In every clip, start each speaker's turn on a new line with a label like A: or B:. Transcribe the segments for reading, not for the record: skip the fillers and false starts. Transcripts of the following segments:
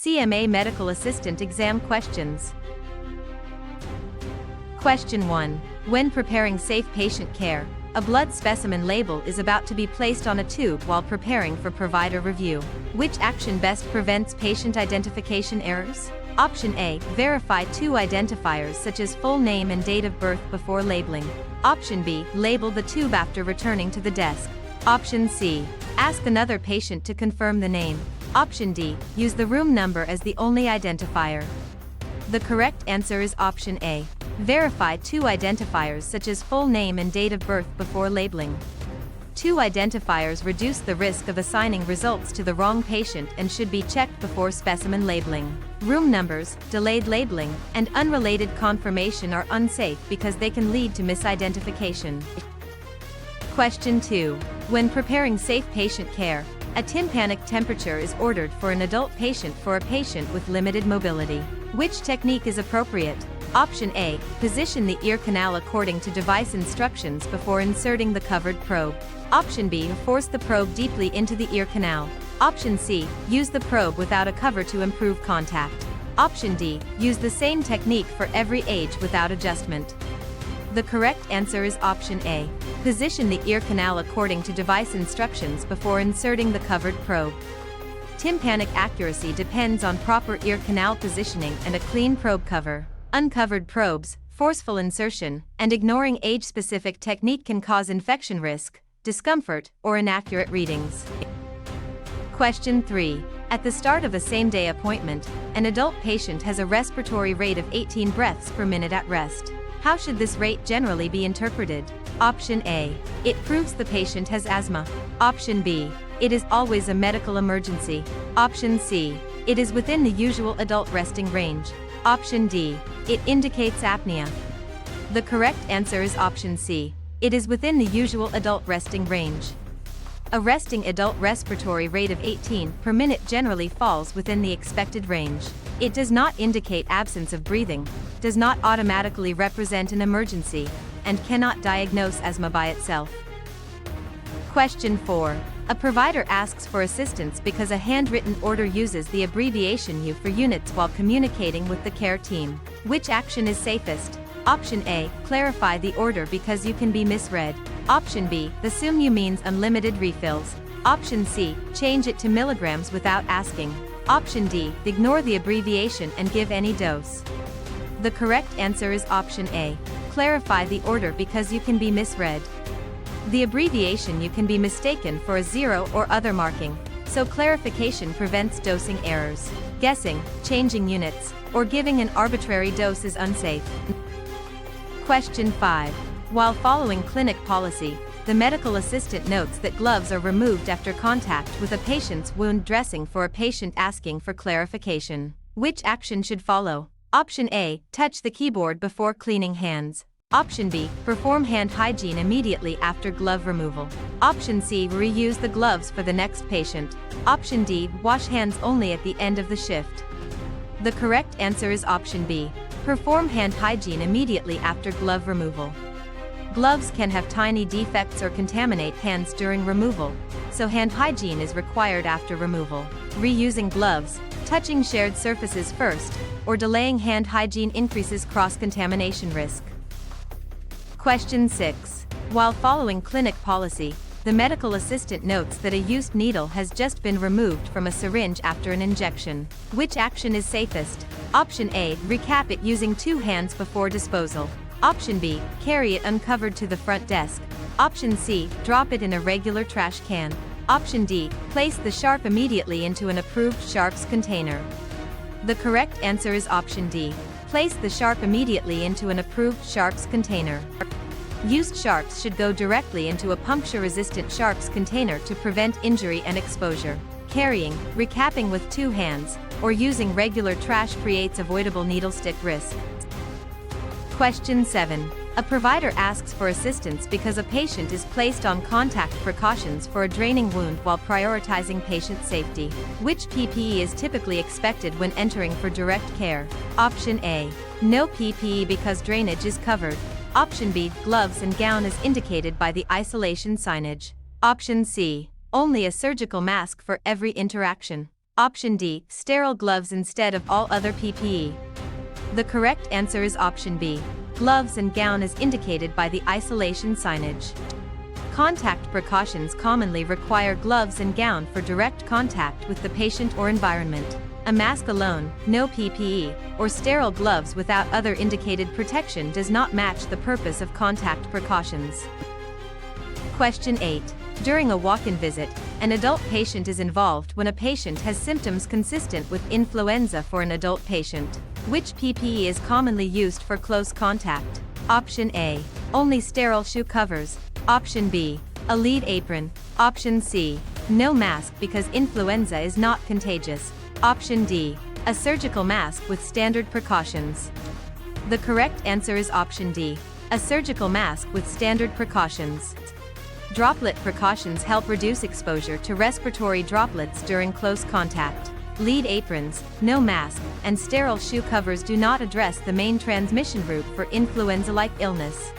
A: CMA Medical Assistant Exam questions. Question 1. When preparing safe patient care, a blood specimen label is about to be placed on a tube while preparing for provider review. Which action best prevents patient identification errors? Option A. Verify two identifiers such as full name and date of birth before labeling. Option B. Label the tube after returning to the desk. Option C. Ask another patient to confirm the name. Option D. Use the room number as the only identifier. The correct answer is option A. Verify two identifiers such as full name and date of birth before labeling. Two identifiers reduce the risk of assigning results to the wrong patient and should be checked before specimen labeling. Room numbers, delayed labeling, and unrelated confirmation are unsafe because they can lead to misidentification. Question 2. When preparing safe patient care, a tympanic temperature is ordered for an adult patient for a patient with limited mobility. Which technique is appropriate? Option A. Position the ear canal according to device instructions before inserting the covered probe. Option B. Force the probe deeply into the ear canal. Option C. Use the probe without a cover to improve contact. Option D. Use the same technique for every age without adjustment. The correct answer is option A. Position the ear canal according to device instructions before inserting the covered probe. Tympanic accuracy depends on proper ear canal positioning and a clean probe cover. Uncovered probes, forceful insertion, and ignoring age-specific technique can cause infection risk, discomfort, or inaccurate readings. Question 3. At the start of a same-day appointment, an adult patient has a respiratory rate of 18 breaths per minute at rest. How should this rate generally be interpreted? Option A. It proves the patient has asthma. Option B. It is always a medical emergency. Option C. It is within the usual adult resting range. Option D. It indicates apnea. The correct answer is option C. It is within the usual adult resting range. A resting adult respiratory rate of 18 per minute generally falls within the expected range. It does not indicate absence of breathing, does not automatically represent an emergency, and cannot diagnose asthma by itself. Question 4. A provider asks for assistance because a handwritten order uses the abbreviation U for units while communicating with the care team. Which action is safest? Option A. Clarify the order because you can be misread. Option B. Assume U means unlimited refills. Option C. Change it to milligrams without asking. Option D. Ignore the abbreviation and give any dose. The correct answer is option A. Clarify the order because you can be misread. The abbreviation U can be mistaken for a zero or other marking, so clarification prevents dosing errors. Guessing, changing units, or giving an arbitrary dose is unsafe. Question 5. While following clinic policy, the medical assistant notes that gloves are removed after contact with a patient's wound dressing for a patient asking for clarification. Which action should follow? Option A. Touch the keyboard before cleaning hands. Option B. Perform hand hygiene immediately after glove removal. Option C. Reuse the gloves for the next patient. Option D. Wash hands only at the end of the shift. The correct answer is option B. Perform hand hygiene immediately after glove removal. Gloves can have tiny defects or contaminate hands during removal, so hand hygiene is required after removal. Reusing gloves, touching shared surfaces first, or delaying hand hygiene increases cross-contamination risk. Question 6. While following clinic policy, the medical assistant notes that a used needle has just been removed from a syringe after an injection. Which action is safest? Option A. Recap it using two hands before disposal. Option B. Carry it uncovered to the front desk. Option C. Drop it in a regular trash can. Option D. Place the sharp immediately into an approved sharps container. The correct answer is option D. Place the sharp immediately into an approved sharps container. Used sharps should go directly into a puncture-resistant sharps container to prevent injury and exposure. Carrying, recapping with two hands, or using regular trash creates avoidable needle stick risk. Question 7. A provider asks for assistance because a patient is placed on contact precautions for a draining wound while prioritizing patient safety. Which PPE is typically expected when entering for direct care? Option A. No PPE because drainage is covered. Option B. Gloves and gown as indicated by the isolation signage. Option C. Only a surgical mask for every interaction. Option D, sterile gloves instead of all other PPE. The correct answer is option B, gloves and gown as indicated by the isolation signage. Contact precautions commonly require gloves and gown for direct contact with the patient or environment. A mask alone, no PPE, or sterile gloves without other indicated protection does not match the purpose of contact precautions. Question 8. During a walk-in visit, an adult patient is involved when a patient has symptoms consistent with influenza for an adult patient. Which PPE is commonly used for close contact? Option A, only sterile shoe covers. Option B, a lead apron. Option C, no mask because influenza is not contagious. Option D, a surgical mask with standard precautions. The correct answer is option D, a surgical mask with standard precautions. Droplet precautions help reduce exposure to respiratory droplets during close contact. Lead aprons, no mask, and sterile shoe covers do not address the main transmission route for influenza-like illness.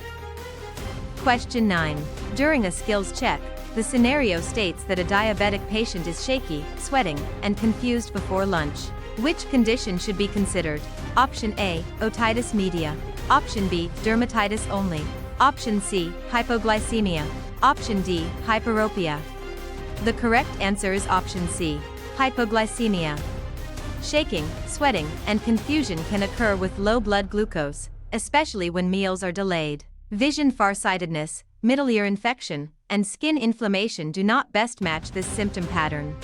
A: Question 9. During a skills check, the scenario states that a diabetic patient is shaky, sweating, and confused before lunch. Which condition should be considered? Option A, otitis media. Option B, dermatitis only. Option C, hypoglycemia. Option D, hyperopia. The correct answer is option C, hypoglycemia. Shaking, sweating, and confusion can occur with low blood glucose, especially when meals are delayed. Vision farsightedness, middle ear infection, and skin inflammation do not best match this symptom pattern.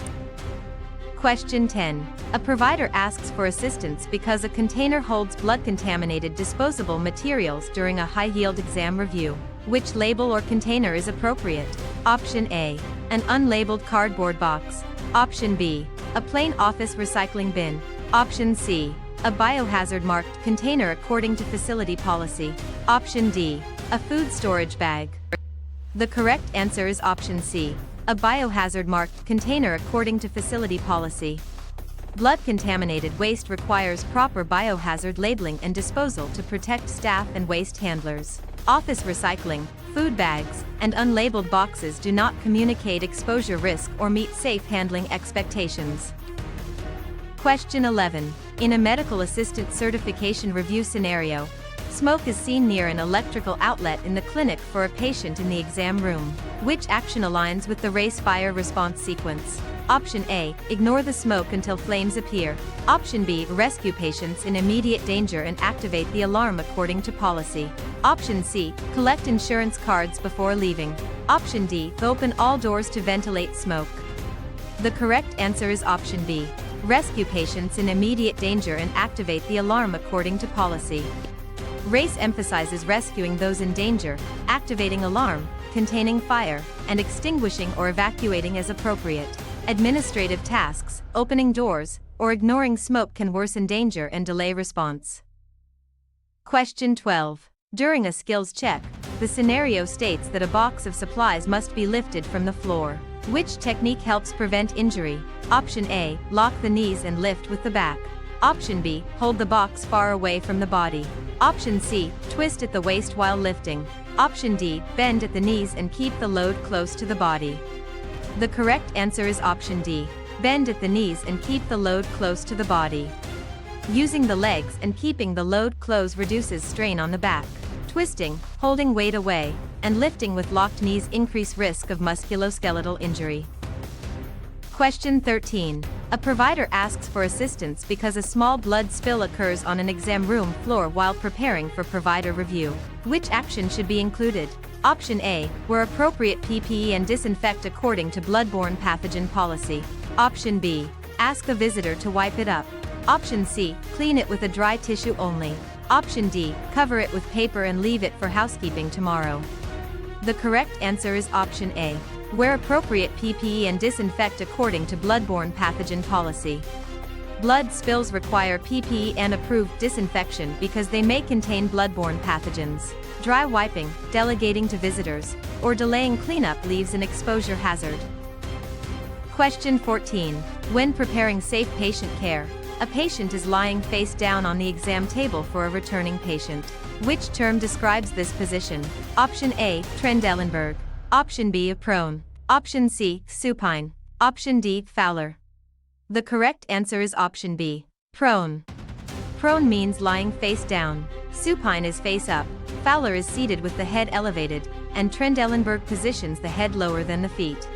A: Question 10. A provider asks for assistance because a container holds blood-contaminated disposable materials during a high-yield exam review. Which label or container is appropriate? Option A, an unlabeled cardboard box. Option B, a plain office recycling bin. Option C, a biohazard-marked container according to facility policy. Option D, a food storage bag. The correct answer is option C, a biohazard-marked container according to facility policy. Blood-contaminated waste requires proper biohazard labeling and disposal to protect staff and waste handlers. Office recycling, food bags, and unlabeled boxes do not communicate exposure risk or meet safe handling expectations. Question 11. In a medical assistant certification review scenario, smoke is seen near an electrical outlet in the clinic for a patient in the exam room. Which action aligns with the race fire response sequence? Option A, ignore the smoke until flames appear. Option B, rescue patients in immediate danger and activate the alarm according to policy. Option C, collect insurance cards before leaving. Option D, open all doors to ventilate smoke. The correct answer is option B, rescue patients in immediate danger and activate the alarm according to policy. RACE emphasizes rescuing those in danger, activating alarm, containing fire, and extinguishing or evacuating as appropriate. Administrative tasks, opening doors, or ignoring smoke can worsen danger and delay response. Question 12. During a skills check, the scenario states that a box of supplies must be lifted from the floor. Which technique helps prevent injury? Option A, lock the knees and lift with the back. Option B, hold the box far away from the body. Option C, twist at the waist while lifting. Option D, bend at the knees and keep the load close to the body. The correct answer is option D, bend at the knees and keep the load close to the body. Using the legs and keeping the load close reduces strain on the back. Twisting, holding weight away, and lifting with locked knees increase risk of musculoskeletal injury. Question 13. A provider asks for assistance because a small blood spill occurs on an exam room floor while preparing for provider review. Which action should be included? Option A, wear appropriate PPE and disinfect according to bloodborne pathogen policy. Option B, ask the visitor to wipe it up. Option C, clean it with a dry tissue only. Option D, cover it with paper and leave it for housekeeping tomorrow. The correct answer is option A, wear appropriate PPE and disinfect according to bloodborne pathogen policy. Blood spills require PPE and approved disinfection because they may contain bloodborne pathogens. Dry wiping, delegating to visitors, or delaying cleanup leaves an exposure hazard. Question 14. When preparing safe patient care, a patient is lying face down on the exam table for a returning patient. Which term describes this position? Option A, Trendelenburg. Option B, prone. Option C, supine. Option D, Fowler. The correct answer is option B. Prone. Prone means lying face down. Supine is face up. Fowler is seated with the head elevated, and Trendelenburg positions the head lower than the feet.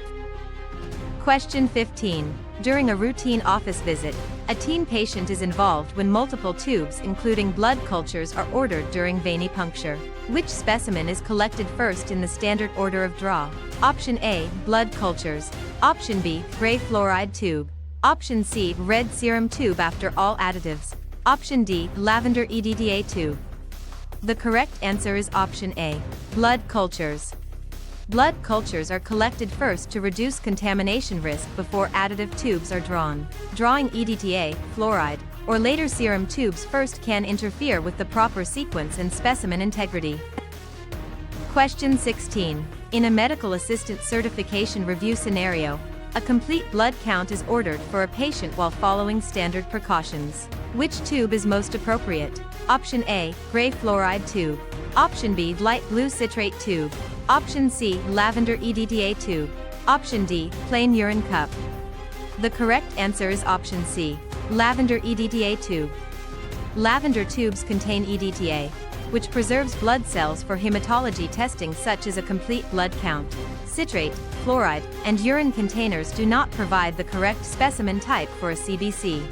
A: Question 15. During a routine office visit, a teen patient is involved when multiple tubes including blood cultures are ordered during venipuncture. Which specimen is collected first in the standard order of draw? Option A, blood cultures. Option B, gray fluoride tube. Option C, red serum tube after all additives. Option D, lavender EDTA tube. The correct answer is option A, blood cultures. Blood cultures are collected first to reduce contamination risk before additive tubes are drawn. Drawing EDTA, fluoride, or later serum tubes first can interfere with the proper sequence and specimen integrity. Question 16. In a medical assistant certification review scenario, a complete blood count is ordered for a patient while following standard precautions. Which tube is most appropriate? Option A, gray fluoride tube. Option B, light blue citrate tube. Option C, lavender EDTA tube. Option D, plain urine cup. The correct answer is option C, lavender EDTA tube. Lavender tubes contain EDTA, which preserves blood cells for hematology testing such as a complete blood count. Citrate, fluoride, and urine containers do not provide the correct specimen type for a CBC.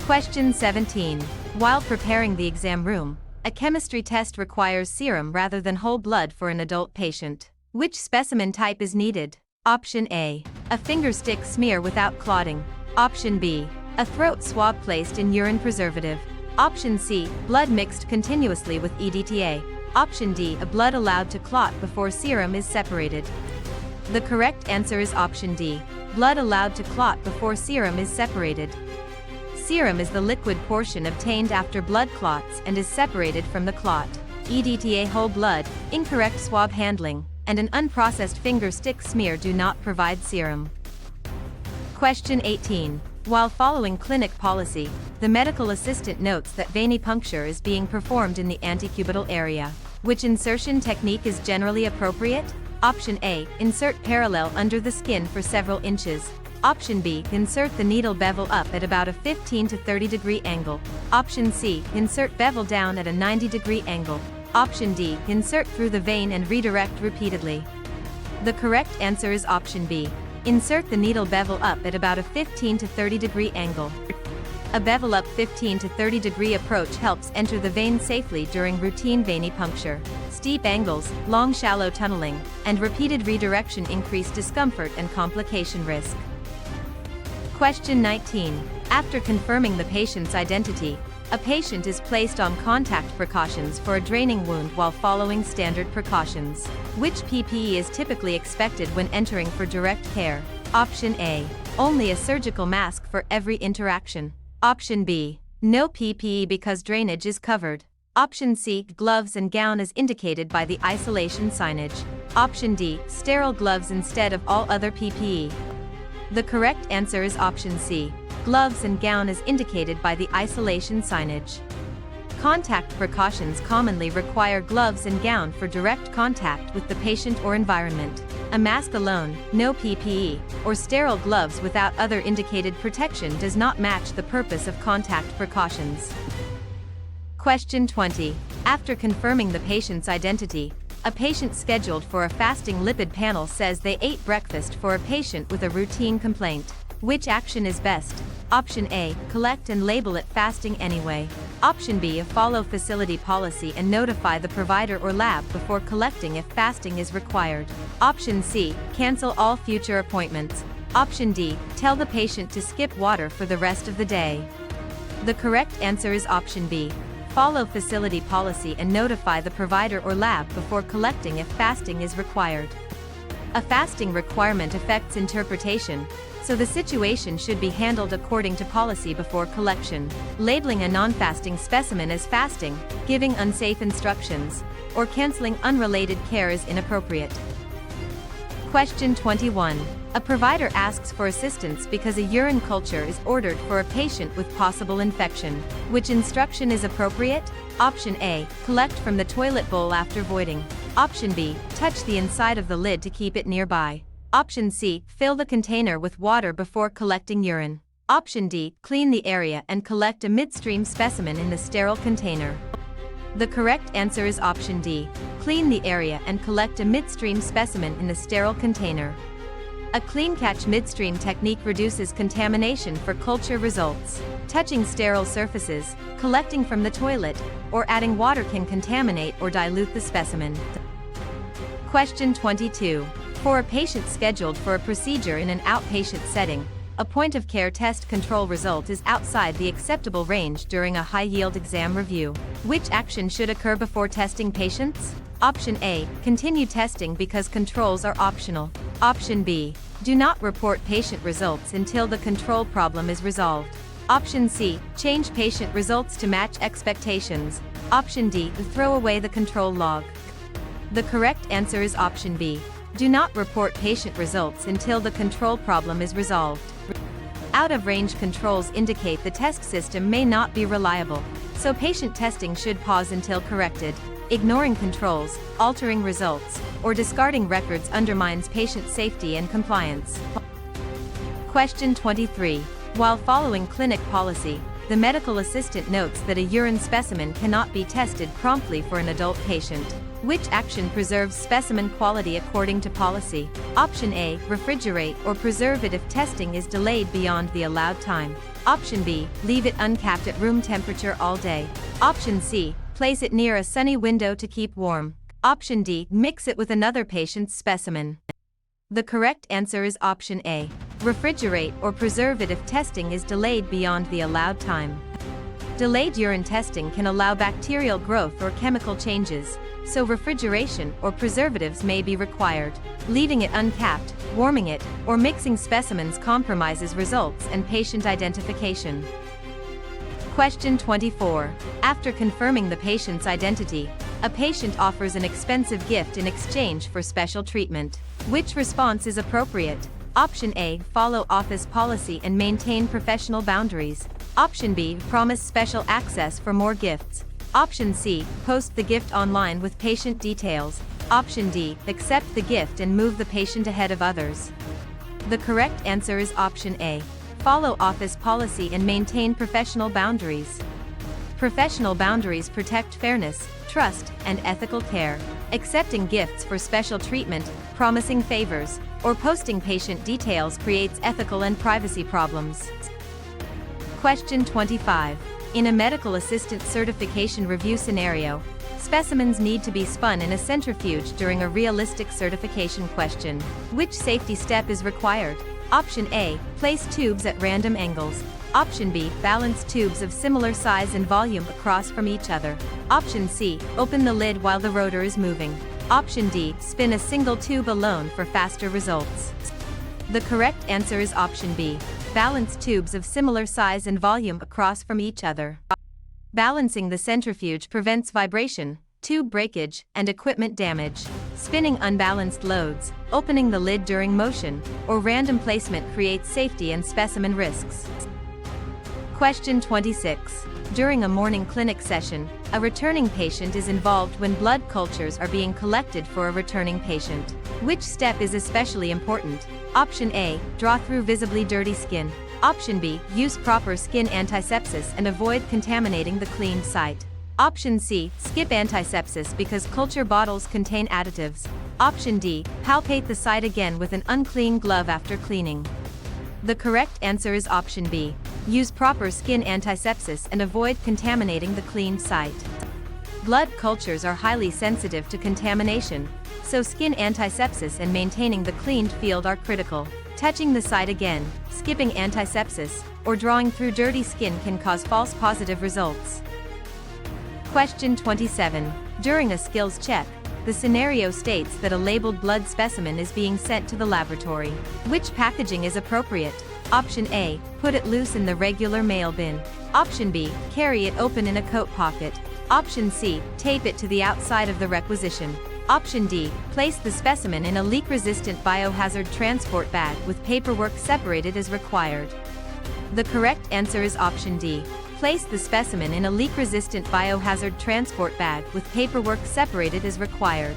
A: Question 17. While preparing the exam room, a chemistry test requires serum rather than whole blood for an adult patient. Which specimen type is needed? Option A, a finger stick smear without clotting. Option B, a throat swab placed in urine preservative. Option C, blood mixed continuously with EDTA. Option D, a blood allowed to clot before serum is separated. The correct answer is option D, blood allowed to clot before serum is separated. Serum is the liquid portion obtained after blood clots and is separated from the clot. EDTA whole blood, incorrect swab handling, and an unprocessed finger stick smear do not provide serum. Question 18. While following clinic policy, the medical assistant notes that venipuncture is being performed in the antecubital area. Which insertion technique is generally appropriate? Option A, insert parallel under the skin for several inches. Option B, insert the needle bevel up at about a 15 to 30 degree angle. Option C, insert bevel down at a 90 degree angle. Option D, insert through the vein and redirect repeatedly. The correct answer is option B, insert the needle bevel up at about a 15 to 30 degree angle. A bevel up 15 to 30 degree approach helps enter the vein safely during routine venipuncture. Steep angles, long shallow tunneling, and repeated redirection increase discomfort and complication risk. Question 19. After confirming the patient's identity, a patient is placed on contact precautions for a draining wound while following standard precautions. Which PPE is typically expected when entering for direct care? Option A, only a surgical mask for every interaction. Option B, no PPE because drainage is covered. Option C, gloves and gown as indicated by the isolation signage. Option D, sterile gloves instead of all other PPE. The correct answer is option C, gloves and gown as indicated by the isolation signage. Contact precautions commonly require gloves and gown for direct contact with the patient or environment. A mask alone, no PPE, or sterile gloves without other indicated protection does not match the purpose of contact precautions. Question 20. After confirming the patient's identity, a patient scheduled for a fasting lipid panel says they ate breakfast for a patient with a routine complaint. Which action is best? Option A, collect and label it fasting anyway. Option B, follow facility policy and notify the provider or lab before collecting if fasting is required. Option C, cancel all future appointments. Option D, tell the patient to skip water for the rest of the day. The correct answer is option B, follow facility policy and notify the provider or lab before collecting if fasting is required. A fasting requirement affects interpretation, so the situation should be handled according to policy before collection. Labeling a non-fasting specimen as fasting, giving unsafe instructions, or canceling unrelated care is inappropriate. Question 21. A provider asks for assistance because a urine culture is ordered for a patient with possible infection. Which instruction is appropriate? Option A, collect from the toilet bowl after voiding. Option B, touch the inside of the lid to keep it nearby. Option C, fill the container with water before collecting urine. Option D, clean the area and collect a midstream specimen in the sterile container. The correct answer is option D, clean the area and collect a midstream specimen in the sterile container. A clean catch midstream technique reduces contamination for culture results. Touching sterile surfaces, collecting from the toilet, or adding water can contaminate or dilute the specimen. Question 22. For a patient scheduled for a procedure in an outpatient setting, a point-of-care test control result is outside the acceptable range during a high-yield exam review. Which action should occur before testing patients? Option A, continue testing because controls are optional. Option B, do not report patient results until the control problem is resolved. Option C, change patient results to match expectations. Option D, throw away the control log. The correct answer is option B. Do not report patient results until the control problem is resolved. Out-of-range controls indicate the test system may not be reliable, so patient testing should pause until corrected. Ignoring controls, altering results, or discarding records undermines patient safety and compliance. Question 23. While following clinic policy, the medical assistant notes that a urine specimen cannot be tested promptly for an adult patient. Which action preserves specimen quality according to policy? Option A, refrigerate or preserve it if testing is delayed beyond the allowed time. Option B, leave it uncapped at room temperature all day. Option C, place it near a sunny window to keep warm. Option D, mix it with another patient's specimen. The correct answer is option A, refrigerate or preserve it if testing is delayed beyond the allowed time. Delayed urine testing can allow bacterial growth or chemical changes, so refrigeration or preservatives may be required. Leaving it uncapped, warming it, or mixing specimens compromises results and patient identification. Question 24. After confirming the patient's identity, a patient offers an expensive gift in exchange for special treatment. Which response is appropriate? Option A, follow office policy and maintain professional boundaries. Option B, promise special access for more gifts. Option C, post the gift online with patient details. Option D, accept the gift and move the patient ahead of others. The correct answer is option A, follow office policy and maintain professional boundaries. Professional boundaries protect fairness, trust, and ethical care. Accepting gifts for special treatment, promising favors, or posting patient details creates ethical and privacy problems. Question 25. In a medical assistant certification review scenario, specimens need to be spun in a centrifuge during a realistic certification question. Which safety step is required? Option A, place tubes at random angles. Option B, balance tubes of similar size and volume across from each other. Option C, open the lid while the rotor is moving. Option D, spin a single tube alone for faster results. The correct answer is option B, balance tubes of similar size and volume across from each other. Balancing the centrifuge prevents vibration, tube breakage, and equipment damage. Spinning unbalanced loads, opening the lid during motion, or random placement creates safety and specimen risks. Question 26. During a morning clinic session, a returning patient is involved when blood cultures are being collected for a returning patient. Which step is especially important? Option A, draw through visibly dirty skin. Option B, use proper skin antisepsis and avoid contaminating the cleaned site. Option C, skip antisepsis because culture bottles contain additives. Option D, palpate the site again with an unclean glove after cleaning. The correct answer is option B, use proper skin antisepsis and avoid contaminating the cleaned site. Blood cultures are highly sensitive to contamination, so skin antisepsis and maintaining the cleaned field are critical. Touching the site again, skipping antisepsis, or drawing through dirty skin can cause false positive results. Question 27. During a skills check, the scenario states that a labeled blood specimen is being sent to the laboratory. Which packaging is appropriate? Option A, put it loose in the regular mail bin. Option B, carry it open in a coat pocket. Option C, tape it to the outside of the requisition. Option D, place the specimen in a leak-resistant biohazard transport bag with paperwork separated as required. The correct answer is option D, place the specimen in a leak-resistant biohazard transport bag with paperwork separated as required.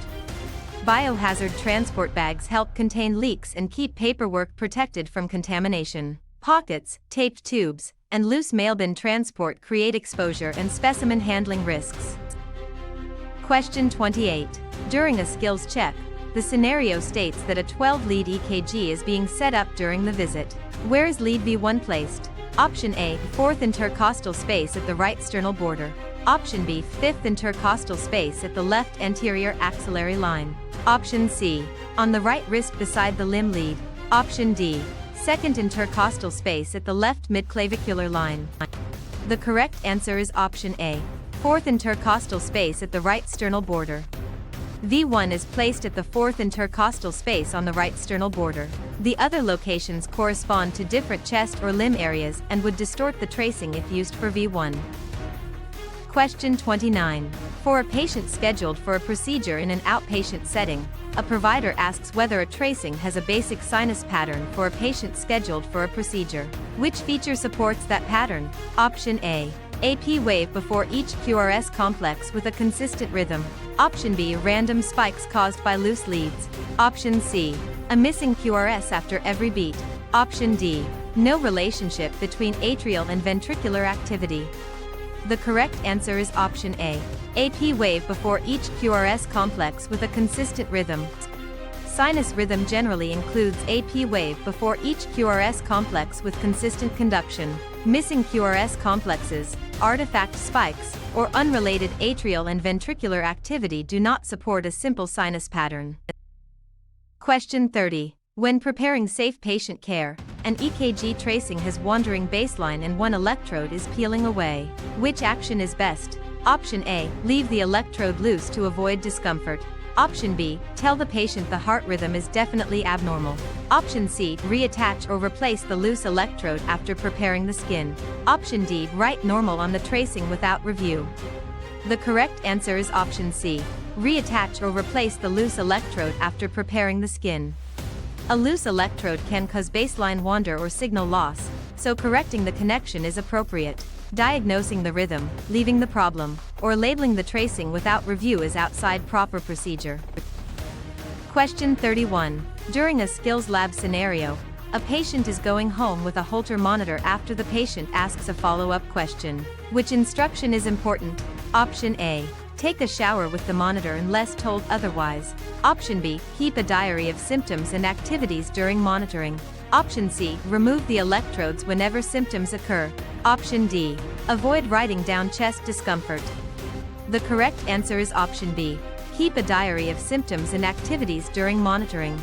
A: Biohazard transport bags help contain leaks and keep paperwork protected from contamination. Pockets, taped tubes, and loose mail-bin transport create exposure and specimen handling risks. Question 28. During a skills check, the scenario states that a 12-lead EKG is being set up during the visit. Where is lead V1 placed? Option A, 4th intercostal space at the right sternal border. Option B, 5th intercostal space at the left anterior axillary line. Option C, on the right wrist beside the limb lead. Option D, 2nd intercostal space at the left midclavicular line. The correct answer is option A, 4th intercostal space at the right sternal border. V1 is placed at the 4th intercostal space on the right sternal border. The other locations correspond to different chest or limb areas and would distort the tracing if used for V1. Question 29. For a patient scheduled for a procedure in an outpatient setting, a provider asks whether a tracing has a basic sinus pattern for a patient scheduled for a procedure. Which feature supports that pattern? Option A, AP wave before each QRS complex with a consistent rhythm. Option B, random spikes caused by loose leads. Option C, a missing QRS after every beat. Option D, no relationship between atrial and ventricular activity. The correct answer is option A, AP wave before each QRS complex with a consistent rhythm. Sinus rhythm generally includes AP wave before each QRS complex with consistent conduction. Missing QRS complexes, artifact spikes, or unrelated atrial and ventricular activity do not support a simple sinus pattern. Question 30. When preparing safe patient care, an EKG tracing has wandering baseline and one electrode is peeling away. Which action is best? Option A, leave the electrode loose to avoid discomfort. Option B, tell the patient the heart rhythm is definitely abnormal. Option C, reattach or replace the loose electrode after preparing the skin. Option D, write normal on the tracing without review. The correct answer is option C, reattach or replace the loose electrode after preparing the skin. A loose electrode can cause baseline wander or signal loss, so correcting the connection is appropriate. Diagnosing the rhythm, leaving the problem, or labeling the tracing without review is outside proper procedure. Question 31. During a skills lab scenario, a patient is going home with a Holter monitor after the patient asks a follow-up question. Which instruction is important? Option A, take a shower with the monitor unless told otherwise. Option B, keep a diary of symptoms and activities during monitoring. Option C, remove the electrodes whenever symptoms occur. Option D, avoid writing down chest discomfort. The correct answer is option B, keep a diary of symptoms and activities during monitoring.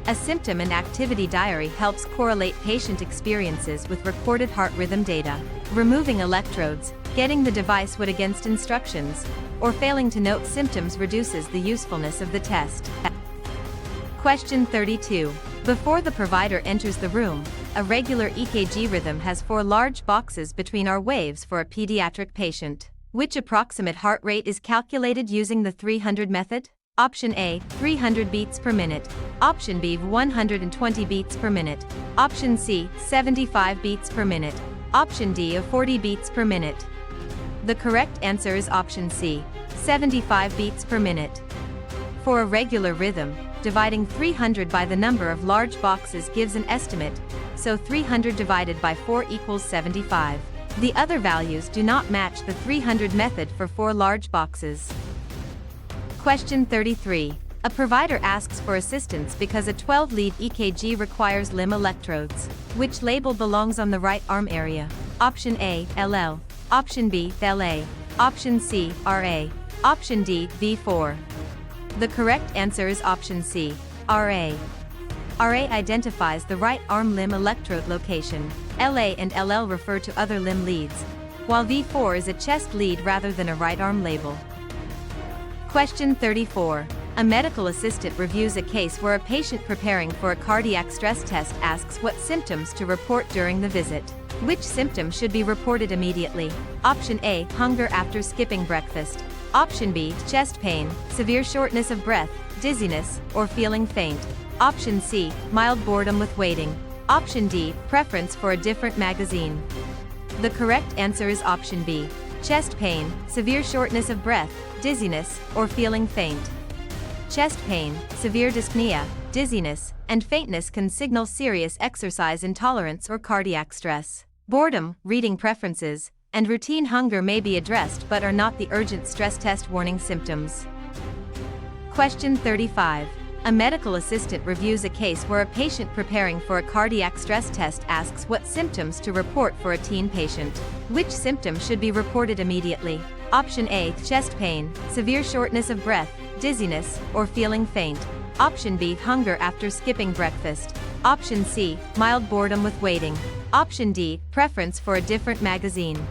A: A symptom and activity diary helps correlate patient experiences with recorded heart rhythm data. Removing electrodes, getting the device weighed against instructions, or failing to note symptoms reduces the usefulness of the test. Question 32. Before the provider enters the room, a regular EKG rhythm has 4 large boxes between our waves for a pediatric patient. Which approximate heart rate is calculated using the 300 method? Option A, 300 beats per minute. Option B, 120 beats per minute. Option C, 75 beats per minute. Option D, 40 beats per minute. The correct answer is option C, 75 beats per minute. For a regular rhythm, dividing 300 by the number of large boxes gives an estimate, so 300 divided by 4 equals 75. The other values do not match the 300 method for 4 large boxes. Question 33. A provider asks for assistance because a 12-lead EKG requires limb electrodes. Which label belongs on the right arm area? Option A, LL. Option B, LA. Option C, RA. Option D, V4. The correct answer is option C, RA. RA identifies the right arm limb electrode location. LA and LL refer to other limb leads, while V4 is a chest lead rather than a right arm label. Question 34. A medical assistant reviews a case where a patient preparing for a cardiac stress test asks what symptoms to report during the visit. Which symptom should be reported immediately? Option A, hunger after skipping breakfast. Option B, chest pain, severe shortness of breath, dizziness, or feeling faint. Option C, mild boredom with waiting. Option D, preference for a different magazine. The correct answer is option B, chest pain, severe shortness of breath, dizziness, or feeling faint. chest pain, severe dyspnea, dizziness, and faintness can signal serious exercise intolerance or cardiac stress. Boredom, reading preferences, and routine hunger may be addressed but are not the urgent stress test warning symptoms. Question 35. A medical assistant reviews a case where a patient preparing for a cardiac stress test asks what symptoms to report for a teen patient. Which symptom should be reported immediately? Option A, chest pain, severe shortness of breath, dizziness, or feeling faint. Option B, hunger after skipping breakfast. Option C, mild boredom with waiting. Option D, preference for a different magazine.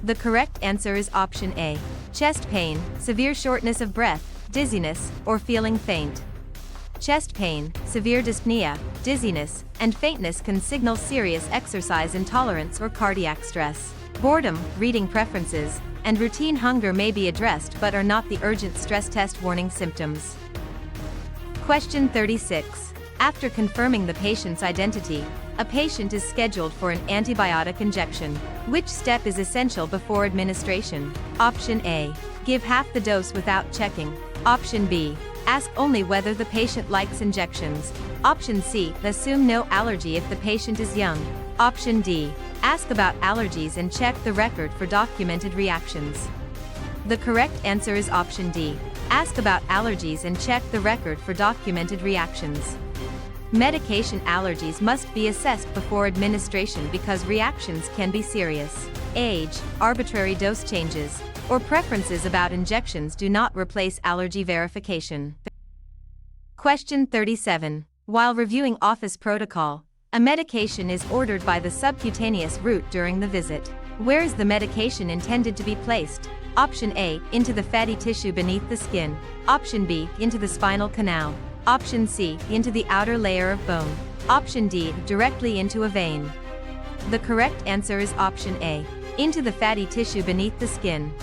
A: The correct answer is option A, chest pain, severe shortness of breath, dizziness, or feeling faint. Chest pain, severe dyspnea, dizziness, and faintness can signal serious exercise intolerance or cardiac stress. Boredom, reading preferences, and routine hunger may be addressed but are not the urgent stress test warning symptoms. Question 36. After confirming the patient's identity, a patient is scheduled for an antibiotic injection. Which step is essential before administration? Option A, give half the dose without checking. Option B, ask only whether the patient likes injections. Option C, assume no allergy if the patient is young. Option D, ask about allergies and check the record for documented reactions. The correct answer is option D, ask about allergies and check the record for documented reactions. Medication allergies must be assessed before administration because reactions can be serious. Age, arbitrary dose changes, or preferences about injections do not replace allergy verification. Question 37. While reviewing office protocol, a medication is ordered by the subcutaneous route during the visit. Where is the medication intended to be placed? Option A, into the fatty tissue beneath the skin. Option B, into the spinal canal. Option C, into the outer layer of bone. Option D, directly into a vein. The correct answer is option A, into the fatty tissue beneath the skin.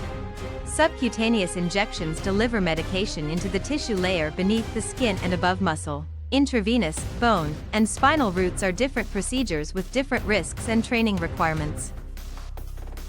A: Subcutaneous injections deliver medication into the tissue layer beneath the skin and above muscle. Intravenous, bone, and spinal routes are different procedures with different risks and training requirements.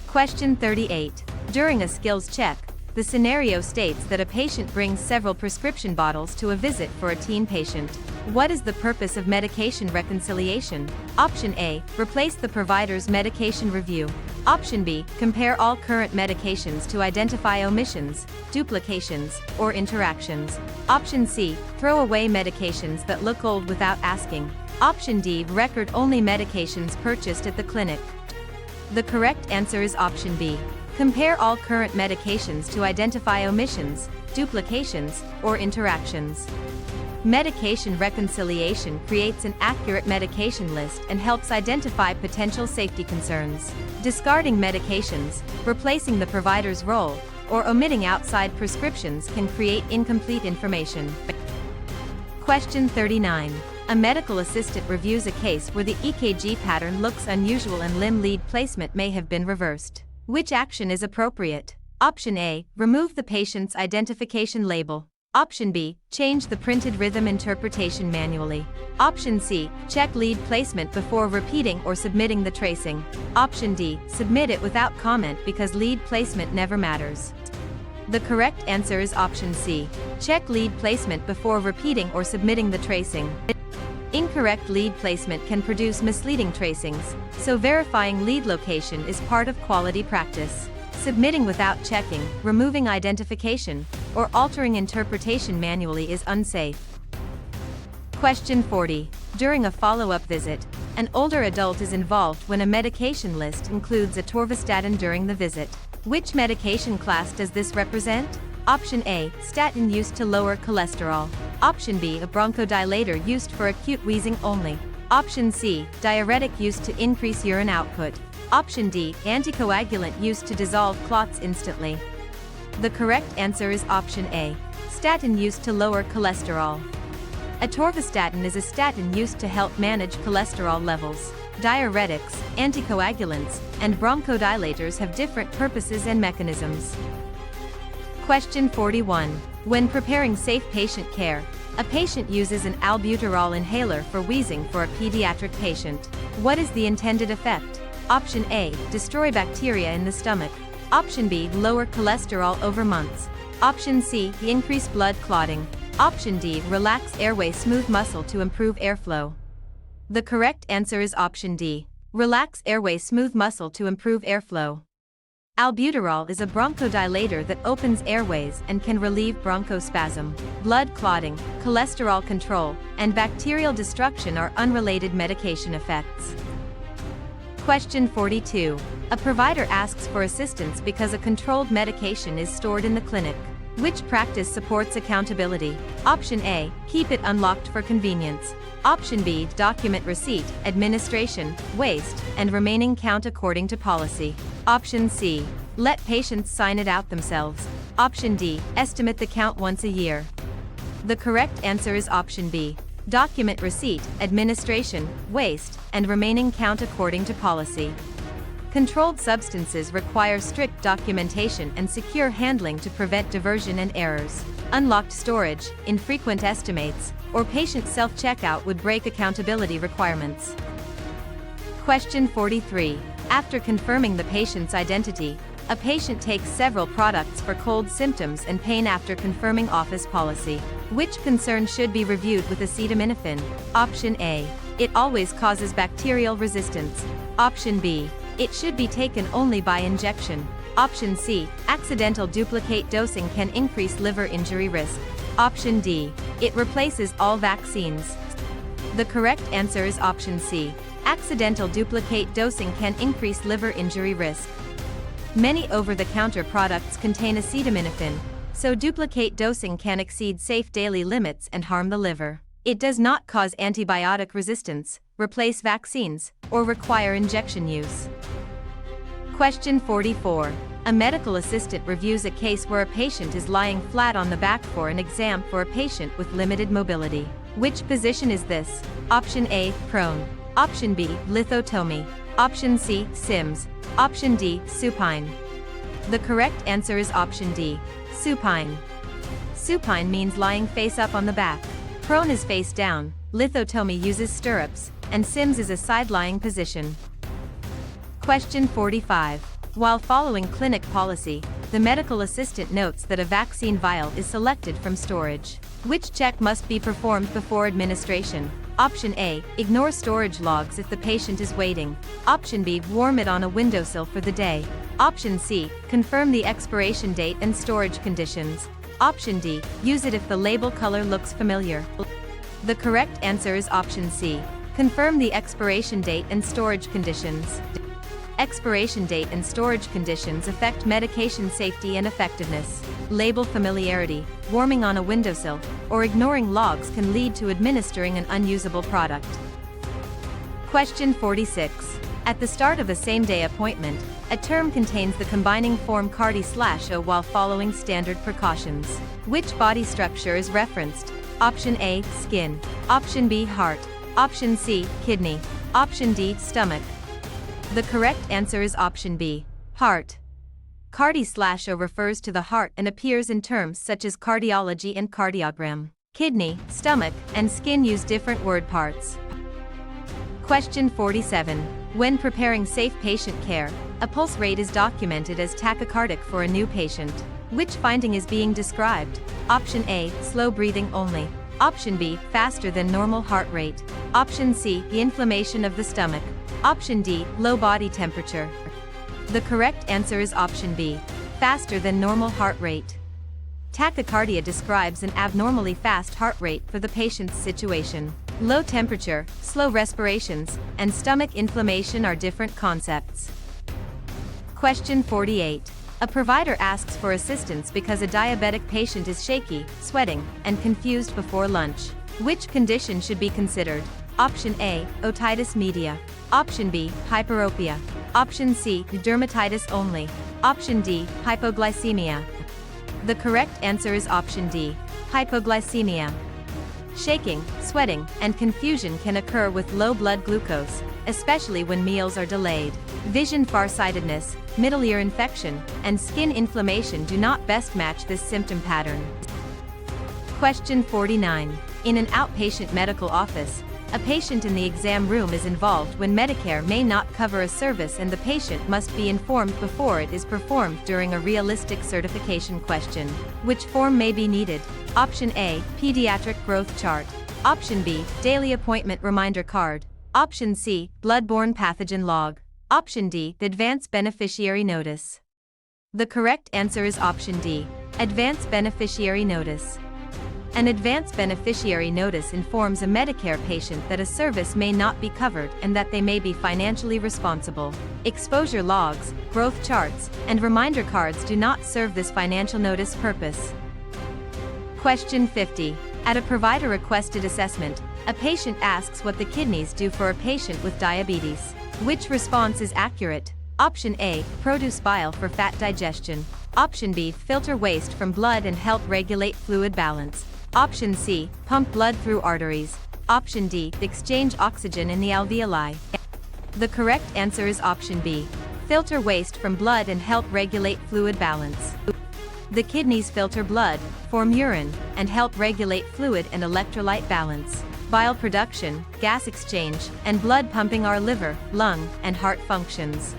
A: Question 38. During a skills check, the scenario states that a patient brings several prescription bottles to a visit for a teen patient. What is the purpose of medication reconciliation? Option A, replace the provider's medication review. Option B, compare all current medications to identify omissions, duplications, or interactions. Option C, throw away medications that look old without asking. Option D, record only medications purchased at the clinic. The correct answer is option B, compare all current medications to identify omissions, duplications, or interactions. Medication reconciliation creates an accurate medication list and helps identify potential safety concerns. Discarding medications, replacing the provider's role, or omitting outside prescriptions can create incomplete information. Question 39. A medical assistant reviews a case where the EKG pattern looks unusual and limb lead placement may have been reversed. Which action is appropriate? Option A, remove the patient's identification label. Option B, change the printed rhythm interpretation manually. Option C, check lead placement before repeating or submitting the tracing. Option D, submit it without comment because lead placement never matters. The correct answer is option C, check lead placement before repeating or submitting the tracing. Incorrect lead placement can produce misleading tracings, so verifying lead location is part of quality practice. Submitting without checking, removing identification, or altering interpretation manually is unsafe. Question 40. During a follow-up visit, an older adult is involved when a medication list includes atorvastatin during the visit. Which medication class does this represent? Option A, statin used to lower cholesterol. Option B, a bronchodilator used for acute wheezing only. Option C, diuretic used to increase urine output. Option D, anticoagulant used to dissolve clots instantly. The correct answer is option A, statin used to lower cholesterol. Atorvastatin is a statin used to help manage cholesterol levels. Diuretics, anticoagulants, and bronchodilators have different purposes and mechanisms. Question 41. When preparing safe patient care, a patient uses an albuterol inhaler for wheezing for a pediatric patient. What is the intended effect? Option A, destroy bacteria in the stomach. Option B, lower cholesterol over months. Option C, increase blood clotting. Option D. Relax airway smooth muscle to improve airflow. The correct answer is option D. Relax airway smooth muscle to improve airflow. Albuterol is a bronchodilator that opens airways and can relieve bronchospasm. Blood clotting, cholesterol control, and bacterial destruction are unrelated medication effects. Question 42. A provider asks for assistance because a controlled medication is stored in the clinic. Which practice supports accountability? Option A. Keep it unlocked for convenience. Option B. Document receipt, administration, waste, and remaining count according to policy. Option C. Let patients sign it out themselves. Option D. Estimate the count once a year. The correct answer is option B. Document receipt, administration, waste, and remaining count according to policy. Controlled substances require strict documentation and secure handling to prevent diversion and errors. Unlocked storage, infrequent estimates, or patient self-checkout would break accountability requirements. Question 43. After confirming the patient's identity, a patient takes several products for cold symptoms and pain after confirming office policy. Which concern should be reviewed with acetaminophen? Option A. It always causes bacterial resistance. Option B. It should be taken only by injection. Option C. Accidental duplicate dosing can increase liver injury risk. Option D. It replaces all vaccines. The correct answer is option C. Accidental duplicate dosing can increase liver injury risk. Many over-the-counter products contain acetaminophen, so duplicate dosing can exceed safe daily limits and harm the liver. It does not cause antibiotic resistance, replace vaccines, or require injection use. Question 44. A medical assistant reviews a case where a patient is lying flat on the back for an exam for a patient with limited mobility. Which position is this? Option A. Prone. Option B. Lithotomy. Option C. Sims. Option D. Supine. The correct answer is option D. Supine. Supine means lying face up on the back. Prone is face down, lithotomy uses stirrups, and Sims is a side-lying position. Question 45. While following clinic policy, the medical assistant notes that a vaccine vial is selected from storage. Which check must be performed before administration? Option A. Ignore storage logs if the patient is waiting. Option B. Warm it on a windowsill for the day. Option C. Confirm the expiration date and storage conditions. Option D. Use it if the label color looks familiar. The correct answer is option C. Confirm the expiration date and storage conditions. Expiration date and storage conditions affect medication safety and effectiveness. Label familiarity, warming on a windowsill, or ignoring logs can lead to administering an unusable product. Question 46. At the start of a same-day appointment, a term contains the combining form CARDI/O while following standard precautions. Which body structure is referenced? Option A. Skin. Option B. Heart. Option C. Kidney. Option D. Stomach. The correct answer is option B. Heart. CARDI/O refers to the heart and appears in terms such as cardiology and cardiogram. Kidney, stomach, and skin use different word parts. Question 47. When preparing safe patient care, a pulse rate is documented as tachycardic for a new patient. Which finding is being described? Option A. Slow breathing only. Option B. Faster than normal heart rate. Option C. The inflammation of the stomach. Option D. Low body temperature. The correct answer is option B. Faster than normal heart rate. Tachycardia describes an abnormally fast heart rate for the patient's situation. Low temperature, slow respirations, and stomach inflammation are different concepts. Question 48. A provider asks for assistance because a diabetic patient is shaky, sweating, and confused before lunch. Which condition should be considered? Option A. Otitis media. Option B. Hyperopia. Option C. Dermatitis only. Option D. Hypoglycemia. The correct answer is option D. Hypoglycemia. Shaking, sweating, and confusion can occur with low blood glucose, especially when meals are delayed. Vision farsightedness, middle ear infection, and skin inflammation do not best match this symptom pattern. Question 49. In an outpatient medical office, A patient in the exam room is involved when Medicare may not cover a service and the patient must be informed before it is performed during a realistic certification question. Which form may be needed? Option A, Pediatric Growth Chart. Option B, Daily Appointment Reminder Card. Option C, Bloodborne Pathogen Log. Option D, Advance Beneficiary Notice. The correct answer is option D, Advance Beneficiary Notice. An advance beneficiary notice informs a Medicare patient that a service may not be covered and that they may be financially responsible. Exposure logs, growth charts, and reminder cards do not serve this financial notice purpose. Question 50. At a provider-requested assessment, a patient asks what the kidneys do for a patient with diabetes. Which response is accurate? Option A, produce bile for fat digestion. Option B, filter waste from blood and help regulate fluid balance. Option C, pump blood through arteries. Option D, exchange oxygen in the alveoli. The correct answer is option B, filter waste from blood and help regulate fluid balance. The kidneys filter blood, form urine, and help regulate fluid and electrolyte balance. Bile production, gas exchange, and blood pumping are liver, lung, and heart functions.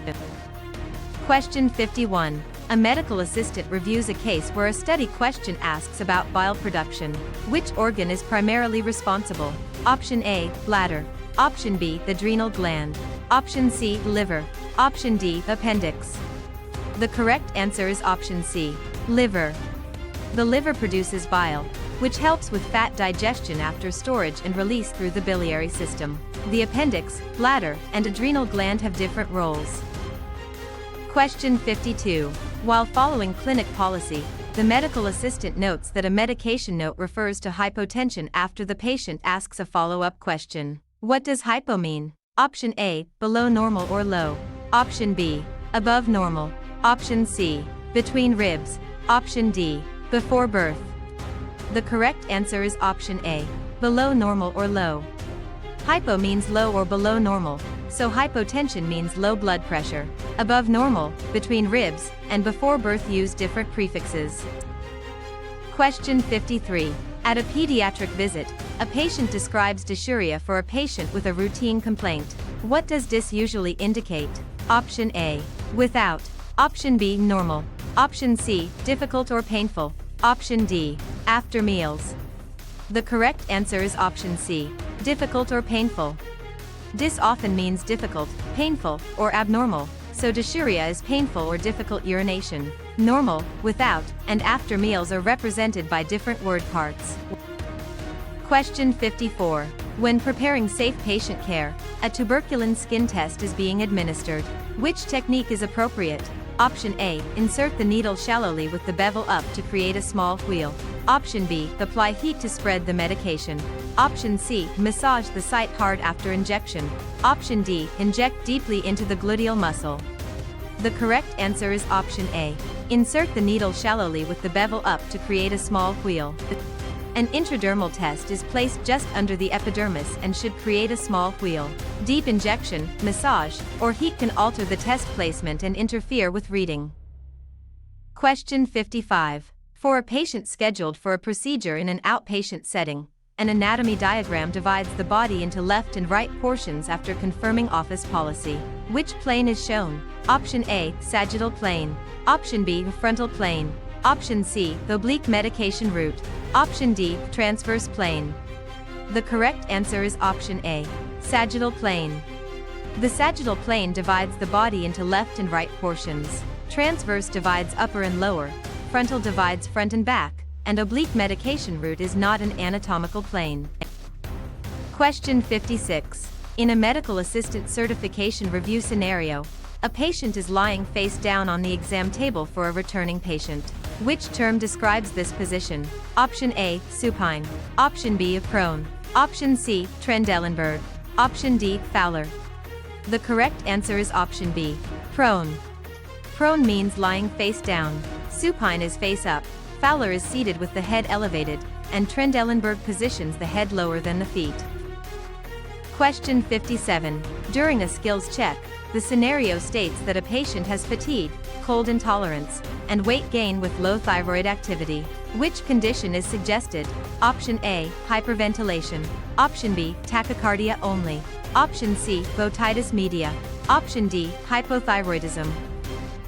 A: Question 51. A medical assistant reviews a case where a study question asks about bile production. Which organ is primarily responsible? Option A, bladder. Option B, the adrenal gland. Option C, liver. Option D, appendix. The correct answer is option C, liver. The liver produces bile, which helps with fat digestion after storage and release through the biliary system. The appendix, bladder, and adrenal gland have different roles. Question 52. While following clinic policy, the medical assistant notes that a medication note refers to hypotension after the patient asks a follow-up question. What does hypo mean? Option A, below normal or low. Option B, above normal. Option C, between ribs. Option D, before birth. The correct answer is option A, below normal or low. Hypo means low or below normal, so hypotension means low blood pressure. Above normal, between ribs, and before birth use different prefixes. Question 53. At a pediatric visit, a patient describes dysuria for a patient with a routine complaint. What does dys usually indicate? Option A, without. Option B, normal. Option C, difficult or painful. Option D, after meals. The correct answer is option C, difficult or painful. Dys often means difficult, painful, or abnormal, so dysuria is painful or difficult urination. Normal, without, and after meals are represented by different word parts. Question 54. When preparing safe patient care, a tuberculin skin test is being administered. Which technique is appropriate? Option A, insert the needle shallowly with the bevel up to create a small wheal. Option B, apply heat to spread the medication. Option C, massage the site hard after injection. Option D, inject deeply into the gluteal muscle. The correct answer is option A, insert the needle shallowly with the bevel up to create a small wheal. An intradermal test is placed just under the epidermis and should create a small wheal. Deep injection, massage, or heat can alter the test placement and interfere with reading. Question 55. For a patient scheduled for a procedure in an outpatient setting, an anatomy diagram divides the body into left and right portions after confirming office policy. Which plane is shown? Option A, sagittal plane. Option B, frontal plane. Option C, oblique medication route. Option D, transverse plane. The correct answer is option A, sagittal plane. The sagittal plane divides the body into left and right portions. Transverse divides upper and lower, frontal divides front and back, and oblique medication route is not an anatomical plane. Question 56. In a medical assistant certification review scenario, a patient is lying face down on the exam table for a returning patient. Which term describes this position? Option A, supine. Option B, prone. Option C, Trendelenburg. Option D, Fowler. The correct answer is option B, prone. Prone means lying face down. Supine is face up. Fowler is seated with the head elevated, and Trendelenburg positions the head lower than the feet. Question 57. During a skills check, the scenario states that a patient has fatigue, cold intolerance, and weight gain with low thyroid activity. Which condition is suggested? Option A, hyperventilation. Option B, tachycardia only. Option C, otitis media. Option D, hypothyroidism.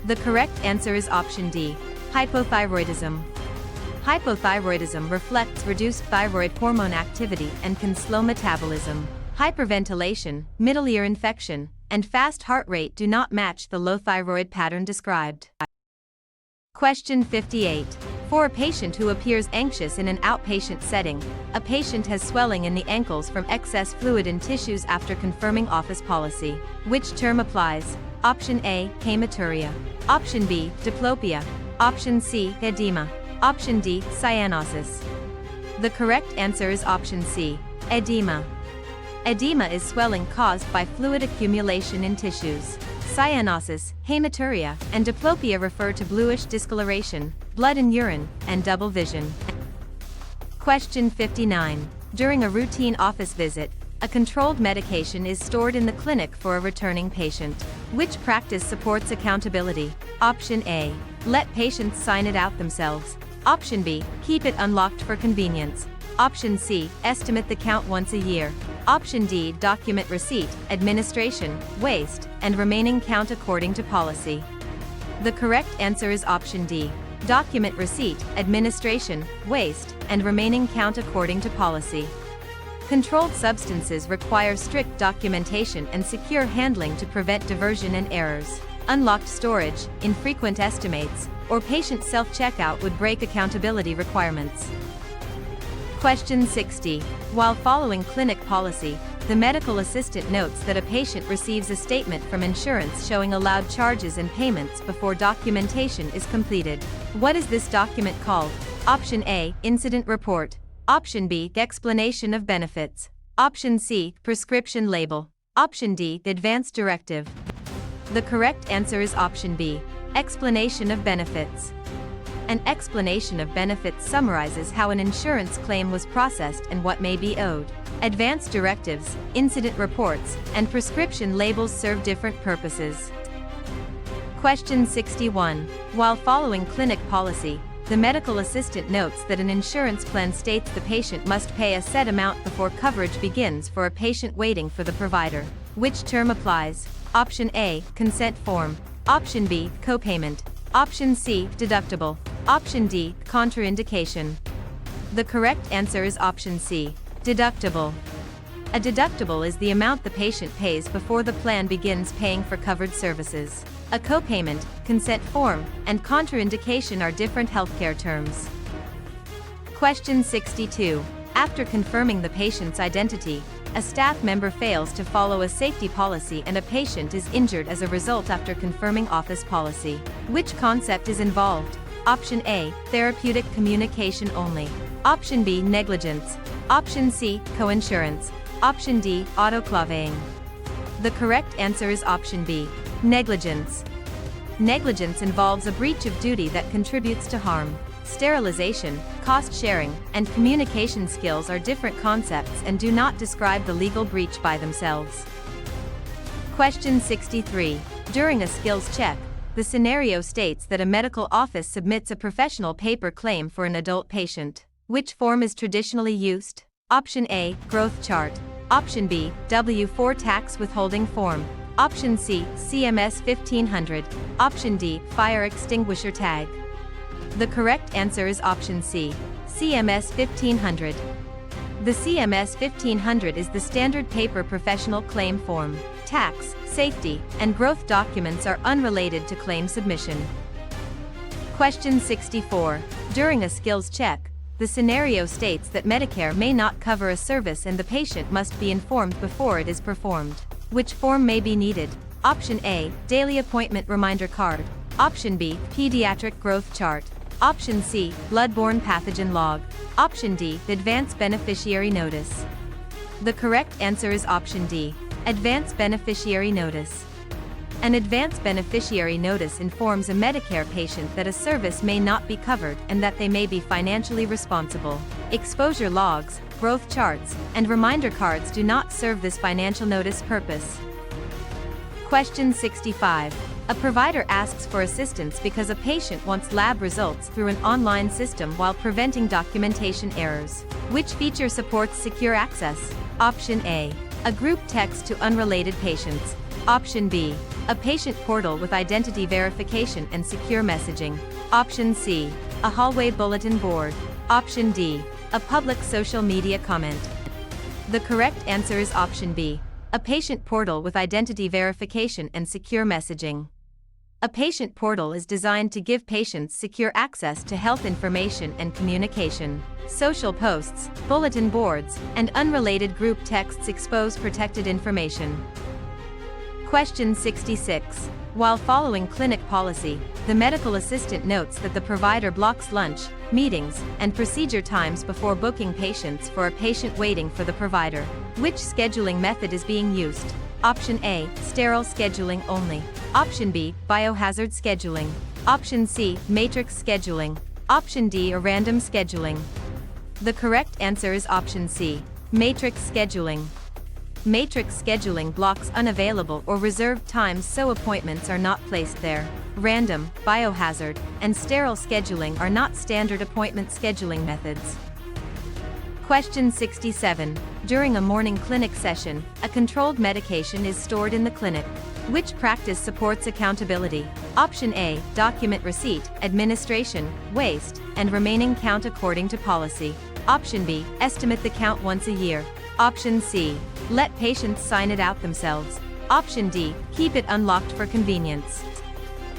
A: The correct answer is option D, hypothyroidism. Hypothyroidism reflects reduced thyroid hormone activity and can slow metabolism. Hyperventilation, middle ear infection, and fast heart rate do not match the low thyroid pattern described. Question 58. For a patient who appears anxious in an outpatient setting, a patient has swelling in the ankles from excess fluid in tissues after confirming office policy. Which term applies? Option A, hematuria. Option B, diplopia. Option C, edema. Option D, cyanosis. The correct answer is option C, edema. Edema is swelling caused by fluid accumulation in tissues. Cyanosis, hematuria, and diplopia refer to bluish discoloration, blood in urine, and double vision. Question 59. During a routine office visit, a controlled medication is stored in the clinic for a returning patient. Which practice supports accountability? Option A, let patients sign it out themselves. Option B, keep it unlocked for convenience. Option C, estimate the count once a year. Option D, document receipt, administration, waste, and remaining count according to policy. The correct answer is option D, document receipt, administration, waste, and remaining count according to policy. Controlled substances require strict documentation and secure handling to prevent diversion and errors. Unlocked storage, infrequent estimates, or patient self-checkout would break accountability requirements. Question 60. While following clinic policy, the medical assistant notes that a patient receives a statement from insurance showing allowed charges and payments before documentation is completed. What is this document called? Option A, incident report. Option B, explanation of benefits. Option C, prescription label. Option D, advance directive. The correct answer is option B, explanation of benefits. An explanation of benefits summarizes how an insurance claim was processed and what may be owed. Advance directives, incident reports, and prescription labels serve different purposes. Question 61. While following clinic policy, the medical assistant notes that an insurance plan states the patient must pay a set amount before coverage begins for a patient waiting for the provider. Which term applies? Option A, consent form. Option B, copayment. Option C, deductible. Option D, contraindication. The correct answer is option C, deductible. A deductible is the amount the patient pays before the plan begins paying for covered services. A copayment, consent form, and contraindication are different healthcare terms. Question 62. After confirming the patient's identity, a staff member fails to follow a safety policy and a patient is injured as a result after confirming office policy. Which concept is involved? Option A, therapeutic communication only. Option B, negligence. Option C, coinsurance. Option D, autoclaving. The correct answer is option B, negligence. Negligence involves a breach of duty that contributes to harm. Sterilization, cost sharing, and communication skills are different concepts and do not describe the legal breach by themselves. Question 63. During a skills check, the scenario states that a medical office submits a professional paper claim for an adult patient. Which form is traditionally used? Option A, growth chart. Option B, W-4 tax withholding form. Option C, CMS 1500. Option D, fire extinguisher tag. The correct answer is option C, CMS 1500. The CMS 1500 is the standard paper professional claim form. Tax, safety, and growth documents are unrelated to claim submission. Question 64. During a skills check, the scenario states that Medicare may not cover a service and the patient must be informed before it is performed. Which form may be needed? Option A, daily appointment reminder card. Option B, pediatric growth chart. Option C, bloodborne pathogen log. Option D, advance beneficiary notice. The correct answer is option D, advance beneficiary notice. An advance beneficiary notice informs a Medicare patient that a service may not be covered and that they may be financially responsible. Exposure logs, growth charts, and reminder cards do not serve this financial notice purpose. Question 65. A provider asks for assistance because a patient wants lab results through an online system while preventing documentation errors. Which feature supports secure access? Option A. A group text to unrelated patients. Option B. A patient portal with identity verification and secure messaging. Option C. A hallway bulletin board. Option D. A public social media comment. The correct answer is option B. A patient portal with identity verification and secure messaging. A patient portal is designed to give patients secure access to health information and communication. Social posts, bulletin boards, and unrelated group texts expose protected information. Question 66. While following clinic policy, the medical assistant notes that the provider blocks lunch, meetings, and procedure times before booking patients for a patient waiting for the provider. Which scheduling method is being used? Option A. Sterile scheduling only. Option B. Biohazard scheduling. Option C. Matrix scheduling. Option D. Random scheduling. The correct answer is option C. Matrix scheduling. Matrix scheduling blocks unavailable or reserved times so appointments are not placed there. Random, biohazard, and sterile scheduling are not standard appointment scheduling methods. Question 67. During a morning clinic session, a controlled medication is stored in the clinic. Which practice supports accountability? Option A. Document receipt, administration, waste, and remaining count according to policy. Option B. Estimate the count once a year. Option C. Let patients sign it out themselves. Option D. Keep it unlocked for convenience.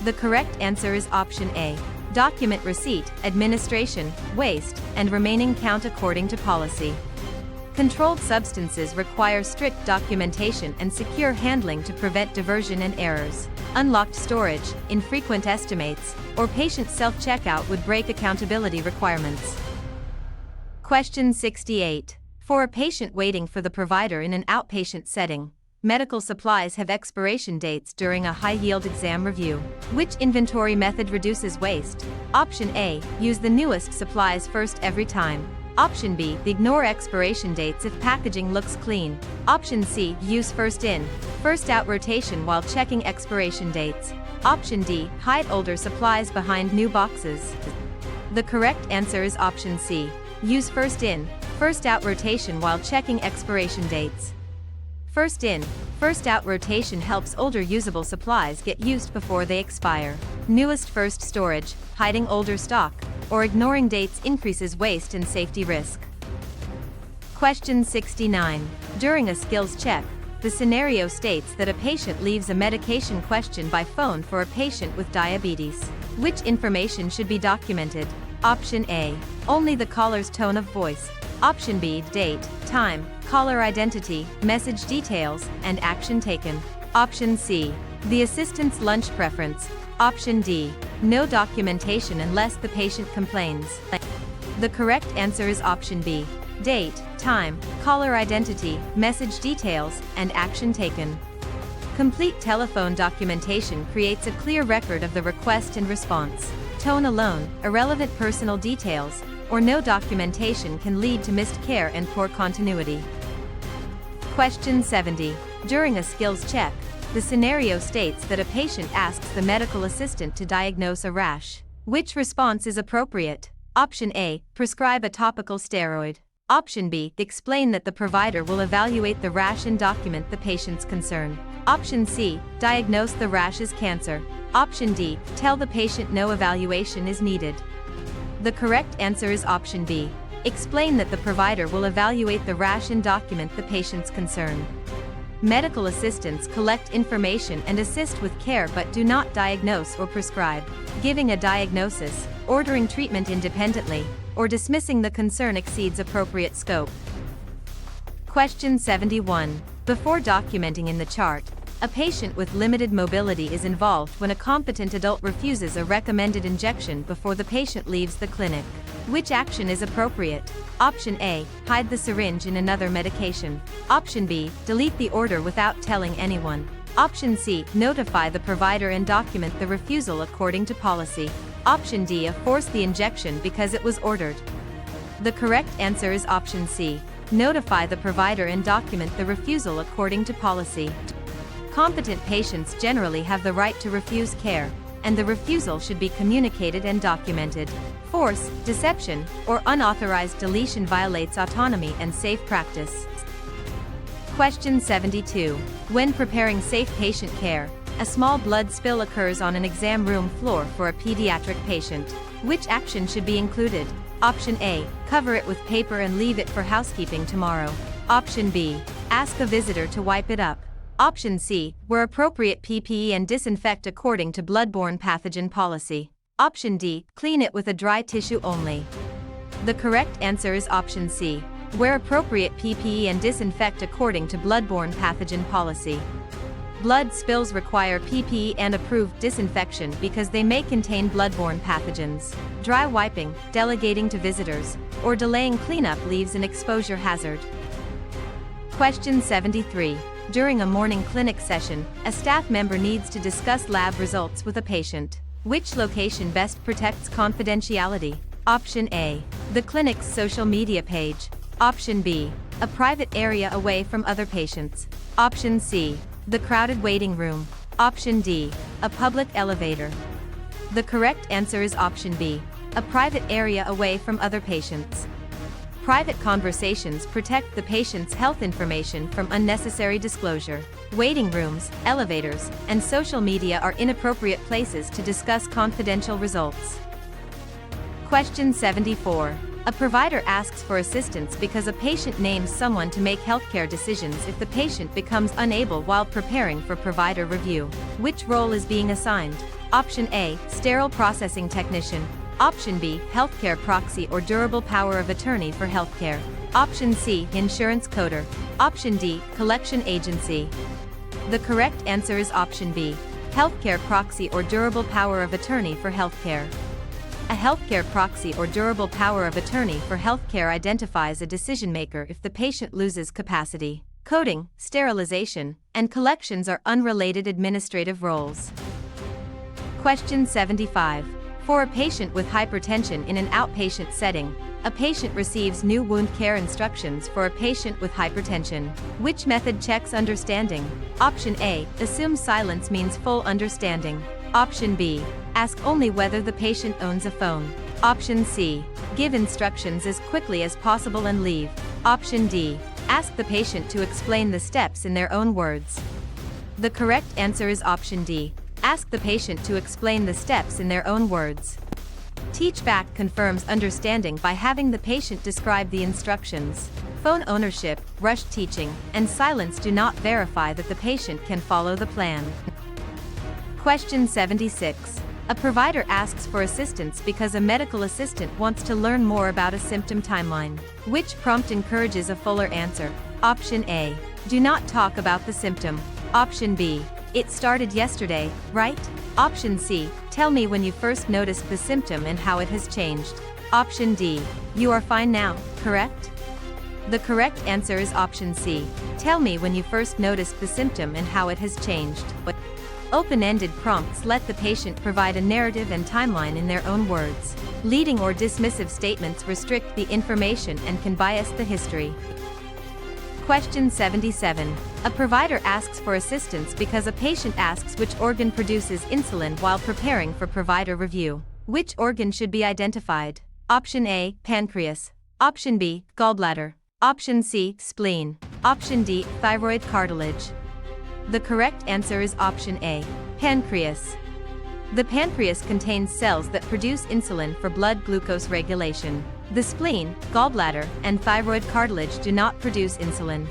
A: The correct answer is option A. Document receipt, administration, waste, and remaining count according to policy. Controlled substances require strict documentation and secure handling to prevent diversion and errors. Unlocked storage, infrequent estimates, or patient self-checkout would break accountability requirements. Question 68. For a patient waiting for the provider in an outpatient setting, medical supplies have expiration dates during a high-yield exam review. Which inventory method reduces waste? Option A. Use the newest supplies first every time. Option B. Ignore expiration dates if packaging looks clean. Option C. Use first in, first out rotation while checking expiration dates. Option D. Hide older supplies behind new boxes. The correct answer is option C. Use first in, first out rotation while checking expiration dates. First in, first out rotation helps older usable supplies get used before they expire. Newest first storage, hiding older stock, or ignoring dates increases waste and safety risk. Question 69. During a skills check, the scenario states that a patient leaves a medication question by phone for a patient with diabetes. Which information should be documented? Option A. Only the caller's tone of voice. Option B. Date, time, caller identity, message details, and action taken. Option C. The assistant's lunch preference. Option D. No documentation unless the patient complains. The correct answer is option B. Date, time, caller identity, message details, and action taken. Complete telephone documentation creates a clear record of the request and response. Tone alone, irrelevant personal details, or no documentation can lead to missed care and poor continuity. Question 70. During a skills check, the scenario states that a patient asks the medical assistant to diagnose a rash. Which response is appropriate? Option A. Prescribe a topical steroid. Option B. Explain that the provider will evaluate the rash and document the patient's concern. Option C. Diagnose the rash as cancer. Option D. Tell the patient no evaluation is needed. The correct answer is option B. Explain that the provider will evaluate the rash and document the patient's concern. Medical assistants collect information and assist with care but do not diagnose or prescribe. Giving a diagnosis, ordering treatment independently, or dismissing the concern exceeds appropriate scope. Question 71. Before documenting in the chart, a patient with limited mobility is involved when a competent adult refuses a recommended injection before the patient leaves the clinic. Which action is appropriate? Option A. Hide the syringe in another medication. Option B. Delete the order without telling anyone. Option C. Notify the provider and document the refusal according to policy. Option D. Force the injection because it was ordered. The correct answer is option C. Notify the provider and document the refusal according to policy. Competent patients generally have the right to refuse care, and the refusal should be communicated and documented. Force, deception, or unauthorized deletion violates autonomy and safe practice. Question 72. When preparing safe patient care, a small blood spill occurs on an exam room floor for a pediatric patient. Which action should be included? Option A. Cover it with paper and leave it for housekeeping tomorrow. Option B. Ask a visitor to wipe it up. Option C. Wear appropriate PPE and disinfect according to bloodborne pathogen policy. Option D. Clean it with a dry tissue only. The correct answer is option C. Wear appropriate PPE and disinfect according to bloodborne pathogen policy. Blood spills require PPE and approved disinfection because they may contain bloodborne pathogens. Dry wiping, delegating to visitors, or delaying cleanup leaves an exposure hazard. Question 73. During a morning clinic session, a staff member needs to discuss lab results with a patient. Which location best protects confidentiality? Option A. The clinic's social media page. Option B. A private area away from other patients. Option C. The crowded waiting room. Option D. A public elevator. The correct answer is option B. A private area away from other patients. Private conversations protect the patient's health information from unnecessary disclosure. Waiting rooms, elevators, and social media are inappropriate places to discuss confidential results. Question 74. A provider asks for assistance because a patient names someone to make healthcare decisions if the patient becomes unable while preparing for provider review. Which role is being assigned? Option A. Sterile processing technician. Option B. Healthcare proxy or durable power of attorney for healthcare. Option C. Insurance coder. Option D. Collection agency. The correct answer is option B. Healthcare proxy or durable power of attorney for healthcare. A healthcare proxy or durable power of attorney for healthcare identifies a decision maker if the patient loses capacity. Coding, sterilization, and collections are unrelated administrative roles. Question 75. For a patient with hypertension in an outpatient setting, a patient receives new wound care instructions for a patient with hypertension. Which method checks understanding? Option A. Assume silence means full understanding. Option B. Ask only whether the patient owns a phone. Option C. Give instructions as quickly as possible and leave. Option D. Ask the patient to explain the steps in their own words. The correct answer is option D. Ask the patient to explain the steps in their own words. Teachback confirms understanding by having the patient describe the instructions. Phone ownership, rushed teaching, and silence do not verify that the patient can follow the plan. Question 76. A provider asks for assistance because a medical assistant wants to learn more about a symptom timeline. Which prompt encourages a fuller answer? Option A. Do not talk about the symptom. Option B. It started yesterday, right? Option C. Tell me when you first noticed the symptom and how it has changed. Option D. You are fine now, correct? The correct answer is option C. Tell me when you first noticed the symptom and how it has changed. Open-ended prompts let the patient provide a narrative and timeline in their own words. Leading or dismissive statements restrict the information and can bias the history. Question 77. A provider asks for assistance because a patient asks which organ produces insulin while preparing for provider review. Which organ should be identified? Option A. Pancreas. Option B. Gallbladder. Option C. Spleen. Option D. Thyroid cartilage. The correct answer is option A. Pancreas. The pancreas contains cells that produce insulin for blood glucose regulation. The spleen, gallbladder, and thyroid cartilage do not produce insulin.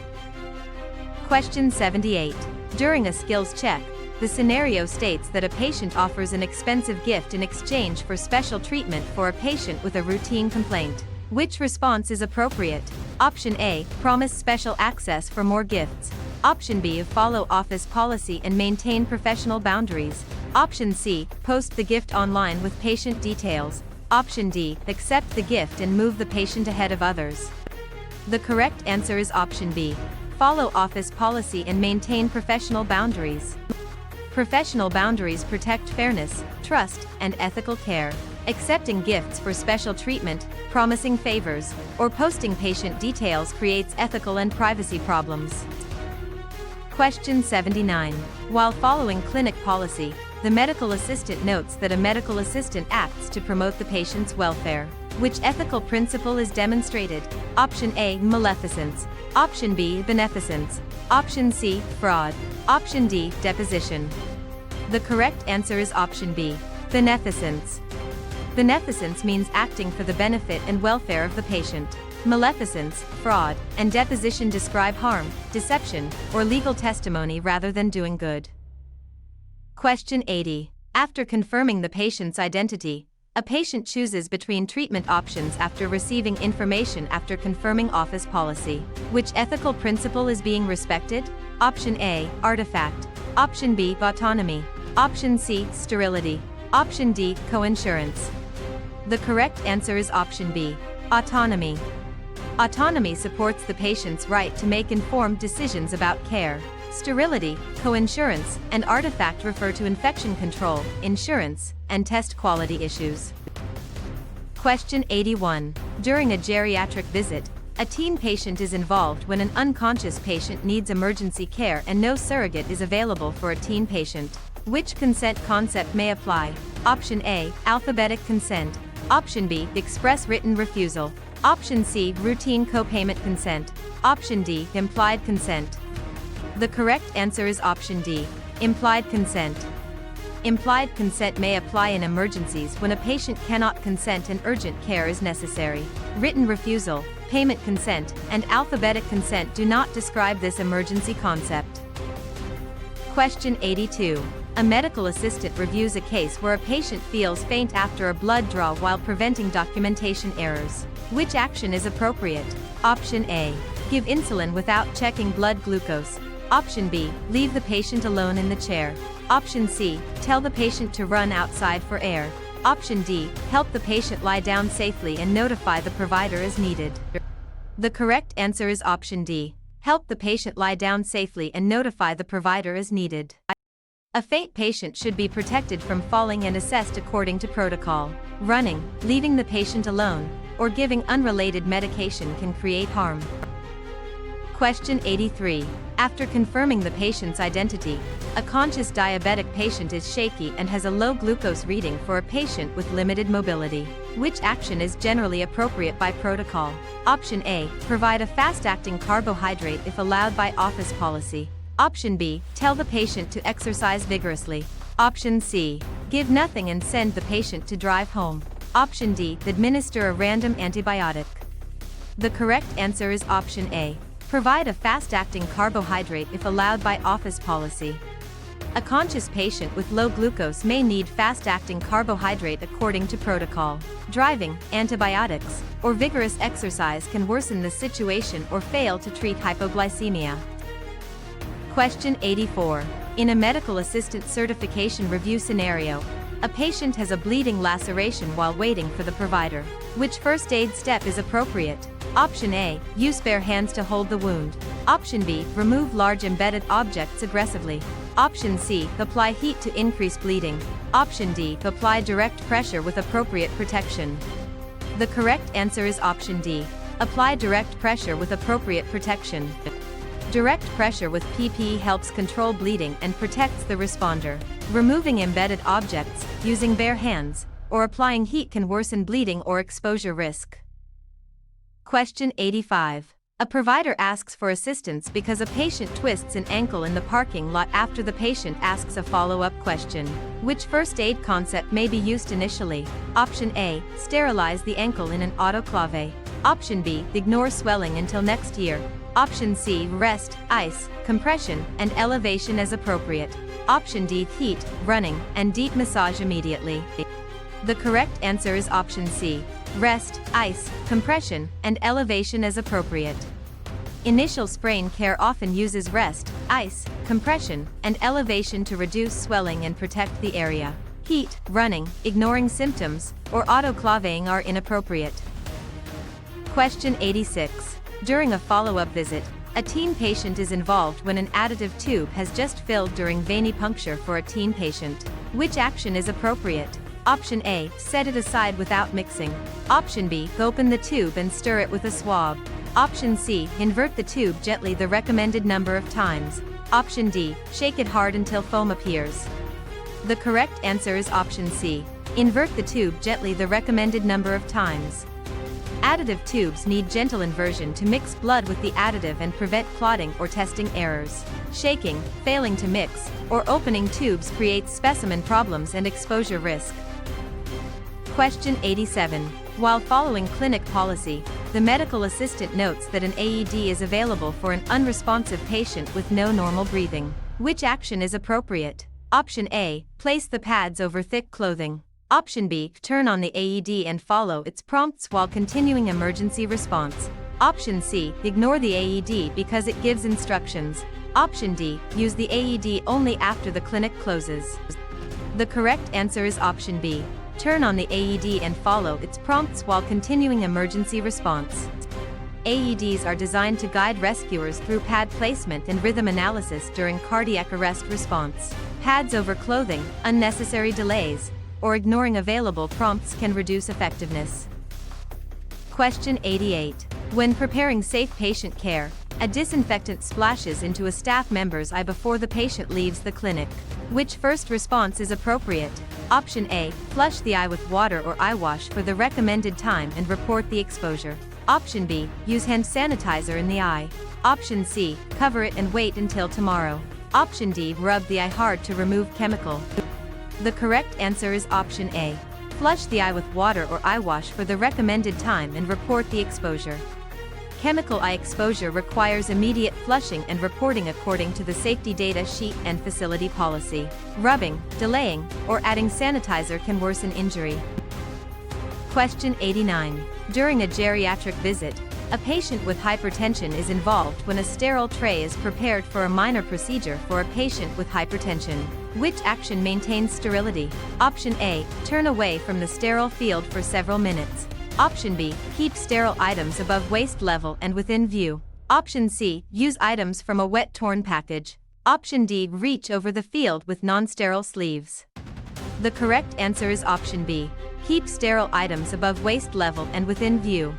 A: Question 78. During a skills check, the scenario states that a patient offers an expensive gift in exchange for special treatment for a patient with a routine complaint. Which response is appropriate? Option A. Promise special access for more gifts. Option B. Follow office policy and maintain professional boundaries. Option C. Post the gift online with patient details. Option D. Accept the gift and move the patient ahead of others. The correct answer is option B. Follow office policy and maintain professional boundaries. Professional boundaries protect fairness, trust, and ethical care. Accepting gifts for special treatment, promising favors, or posting patient details creates ethical and privacy problems. Question 79. While following clinic policy, the medical assistant notes that a medical assistant acts to promote the patient's welfare. Which ethical principle is demonstrated? Option A, maleficence. Option B, beneficence. Option C, fraud. Option D, deposition. The correct answer is option B, beneficence. Beneficence means acting for the benefit and welfare of the patient. Maleficence, fraud, and deposition describe harm, deception, or legal testimony rather than doing good. Question 80. After confirming the patient's identity, a patient chooses between treatment options after receiving information after confirming office policy. Which ethical principle is being respected? Option A, artifact. Option B, autonomy. Option C, sterility. Option D, coinsurance. The correct answer is option B, autonomy. Autonomy supports the patient's right to make informed decisions about care. Sterility, coinsurance, and artifact refer to infection control, insurance, and test quality issues. Question 81. During a geriatric visit, a teen patient is involved when an unconscious patient needs emergency care and no surrogate is available for a teen patient. Which consent concept may apply? Option A, alphabetic consent. Option B, express written refusal. Option C, routine co-payment consent. Option D, implied consent. The correct answer is option D, implied consent. Implied consent may apply in emergencies when a patient cannot consent and urgent care is necessary. Written refusal, payment consent, and alphabetic consent do not describe this emergency concept. Question 82. A medical assistant reviews a case where a patient feels faint after a blood draw while preventing documentation errors. Which action is appropriate? Option A, give insulin without checking blood glucose. Option B, leave the patient alone in the chair. Option C, tell the patient to run outside for air. Option D, help the patient lie down safely and notify the provider as needed. The correct answer is option D, help the patient lie down safely and notify the provider as needed. A faint patient should be protected from falling and assessed according to protocol. Running, leaving the patient alone, or giving unrelated medication can create harm. Question 83. After confirming the patient's identity, a conscious diabetic patient is shaky and has a low glucose reading for a patient with limited mobility. Which action is generally appropriate by protocol? Option A, provide a fast-acting carbohydrate if allowed by office policy. Option B, tell the patient to exercise vigorously. Option C, give nothing and send the patient to drive home. Option D, administer a random antibiotic. The correct answer is option A, provide a fast-acting carbohydrate if allowed by office policy. A conscious patient with low glucose may need fast-acting carbohydrate according to protocol. Driving, antibiotics, or vigorous exercise can worsen the situation or fail to treat hypoglycemia. Question 84. In a medical assistant certification review scenario, a patient has a bleeding laceration while waiting for the provider. Which first aid step is appropriate? Option A, use bare hands to hold the wound. Option B, remove large embedded objects aggressively. Option C, apply heat to increase bleeding. Option D, apply direct pressure with appropriate protection. The correct answer is option D, apply direct pressure with appropriate protection. Direct pressure with PP helps control bleeding and protects the responder. Removing embedded objects, using bare hands, or applying heat can worsen bleeding or exposure risk. Question 85. A provider asks for assistance because a patient twists an ankle in the parking lot after the patient asks a follow-up question. Which first aid concept may be used initially? Option A, sterilize the ankle in an autoclave. Option B, ignore swelling until next year. Option C, rest, ice, compression, and elevation as appropriate. Option D, heat, running, and deep massage immediately. The correct answer is option C, rest, ice, compression, and elevation as appropriate. Initial sprain care often uses rest, ice, compression, and elevation to reduce swelling and protect the area. Heat, running, ignoring symptoms, or autoclaving are inappropriate. Question 86. During a follow-up visit, a teen patient is involved when an additive tube has just filled during venipuncture for a teen patient. Which action is appropriate? Option A, set it aside without mixing. Option B, open the tube and stir it with a swab. Option C, invert the tube gently the recommended number of times. Option D, shake it hard until foam appears. The correct answer is option C. Invert the tube gently the recommended number of times. Additive tubes need gentle inversion to mix blood with the additive and prevent clotting or testing errors. Shaking, failing to mix, or opening tubes creates specimen problems and exposure risk. Question 87. While following clinic policy, the medical assistant notes that an AED is available for an unresponsive patient with no normal breathing. Which action is appropriate? Option A, place the pads over thick clothing. Option B, turn on the AED and follow its prompts while continuing emergency response. Option C, ignore the AED because it gives instructions. Option D, use the AED only after the clinic closes. The correct answer is option B. Turn on the AED and follow its prompts while continuing emergency response. AEDs are designed to guide rescuers through pad placement and rhythm analysis during cardiac arrest response. Pads over clothing, unnecessary delays, or ignoring available prompts can reduce effectiveness. Question 88. When preparing safe patient care, a disinfectant splashes into a staff member's eye before the patient leaves the clinic. Which first response is appropriate? Option A, flush the eye with water or eye wash for the recommended time and report the exposure. Option B, use hand sanitizer in the eye. Option C, cover it and wait until tomorrow. Option D, rub the eye hard to remove chemical. The correct answer is option A. Flush the eye with water or eye wash for the recommended time and report the exposure. Chemical eye exposure requires immediate flushing and reporting according to the safety data sheet and facility policy. Rubbing, delaying, or adding sanitizer can worsen injury. Question 89. During a geriatric visit, a patient with hypertension is involved when a sterile tray is prepared for a minor procedure for a patient with hypertension. Which action maintains sterility? Option A, turn away from the sterile field for several minutes. Option B, keep sterile items above waist level and within view. Option C, use items from a wet torn package. Option D, reach over the field with non-sterile sleeves. The correct answer is option B. Keep sterile items above waist level and within view.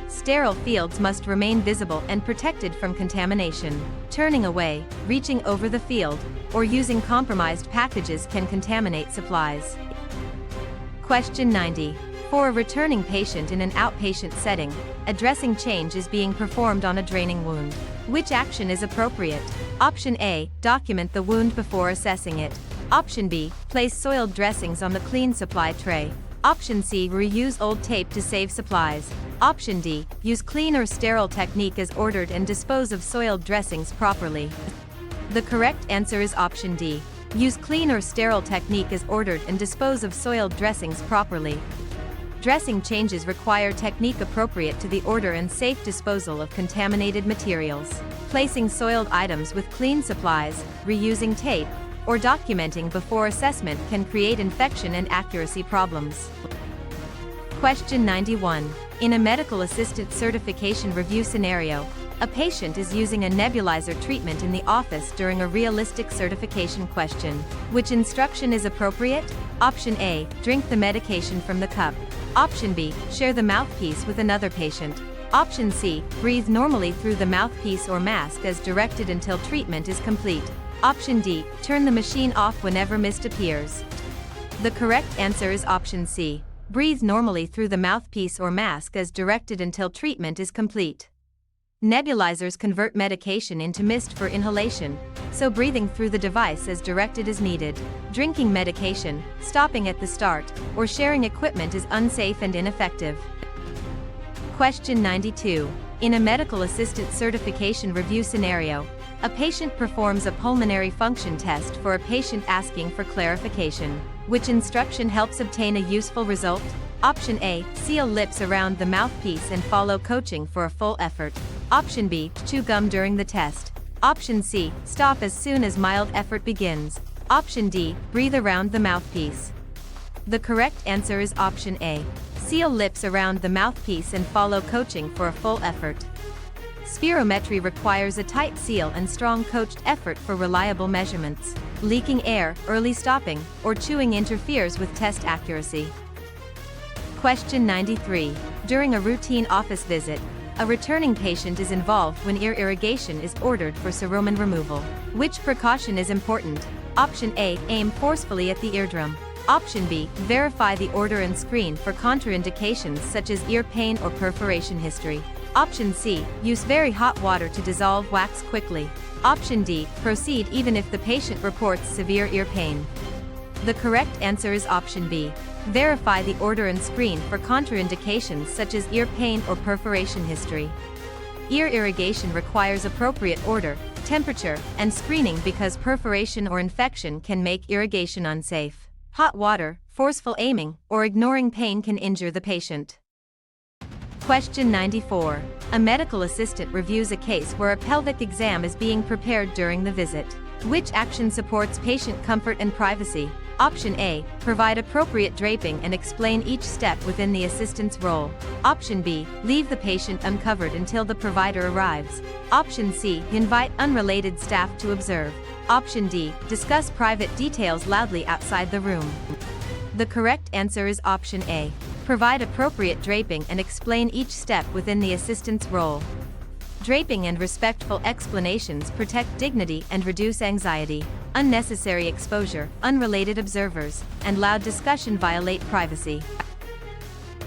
A: Sterile fields must remain visible and protected from contamination. Turning away, reaching over the field, or using compromised packages can contaminate supplies. Question 90. For a returning patient in an outpatient setting, a dressing change is being performed on a draining wound. Which action is appropriate? Option A, document the wound before assessing it. Option B, place soiled dressings on the clean supply tray. Option C, reuse old tape to save supplies. Option D, use clean or sterile technique as ordered and dispose of soiled dressings properly. The correct answer is option D. Use clean or sterile technique as ordered and dispose of soiled dressings properly. Dressing changes require technique appropriate to the order and safe disposal of contaminated materials. Placing soiled items with clean supplies, reusing tape, or documenting before assessment can create infection and accuracy problems. Question 91. In a medical assistant certification review scenario, a patient is using a nebulizer treatment in the office during a realistic certification question. Which instruction is appropriate? Option A, drink the medication from the cup. Option B, share the mouthpiece with another patient. Option C, breathe normally through the mouthpiece or mask as directed until treatment is complete. Option D, turn the machine off whenever mist appears. The correct answer is option C. Breathe normally through the mouthpiece or mask as directed until treatment is complete. Nebulizers convert medication into mist for inhalation, so breathing through the device as directed is needed. Drinking medication, stopping at the start, or sharing equipment is unsafe and ineffective. Question 92. In a medical assistant certification review scenario, a patient performs a pulmonary function test for a patient asking for clarification. Which instruction helps obtain a useful result? Option A, seal lips around the mouthpiece and follow coaching for a full effort. Option B, chew gum during the test. Option C, stop as soon as mild effort begins. Option D, breathe around the mouthpiece. The correct answer is option A. Seal lips around the mouthpiece and follow coaching for a full effort. Spirometry requires a tight seal and strong coached effort for reliable measurements. Leaking air, early stopping, or chewing interferes with test accuracy. Question 93. During a routine office visit, a returning patient is involved when ear irrigation is ordered for cerumen removal. Which precaution is important? Option A. Aim forcefully at the eardrum. Option B. Verify the order and screen for contraindications such as ear pain or perforation history. Option C. Use very hot water to dissolve wax quickly. Option D. Proceed even if the patient reports severe ear pain. The correct answer is option B. Verify the order and screen for contraindications such as ear pain or perforation history. Ear irrigation requires appropriate order, temperature, and screening because perforation or infection can make irrigation unsafe. Hot water, forceful aiming, or ignoring pain can injure the patient. Question 94. A medical assistant reviews a case where a pelvic exam is being prepared during the visit. Which action supports patient comfort and privacy? Option A. Provide appropriate draping and explain each step within the assistant's role. Option B. Leave the patient uncovered until the provider arrives. Option C. Invite unrelated staff to observe. Option D. Discuss private details loudly outside the room. The correct answer is option A. Provide appropriate draping and explain each step within the assistant's role. Draping and respectful explanations protect dignity and reduce anxiety. Unnecessary exposure, unrelated observers, and loud discussion violate privacy.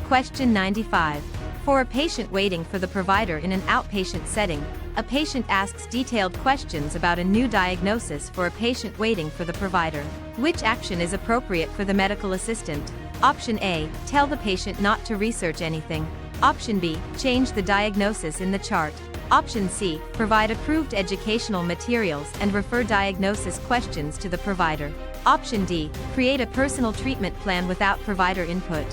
A: Question 95. For a patient waiting for the provider in an outpatient setting, a patient asks detailed questions about a new diagnosis for a patient waiting for the provider. Which action is appropriate for the medical assistant? Option A. Tell the patient not to research anything. Option B. Change the diagnosis in the chart. Option C. Provide approved educational materials and refer diagnosis questions to the provider. Option D. Create a personal treatment plan without provider input.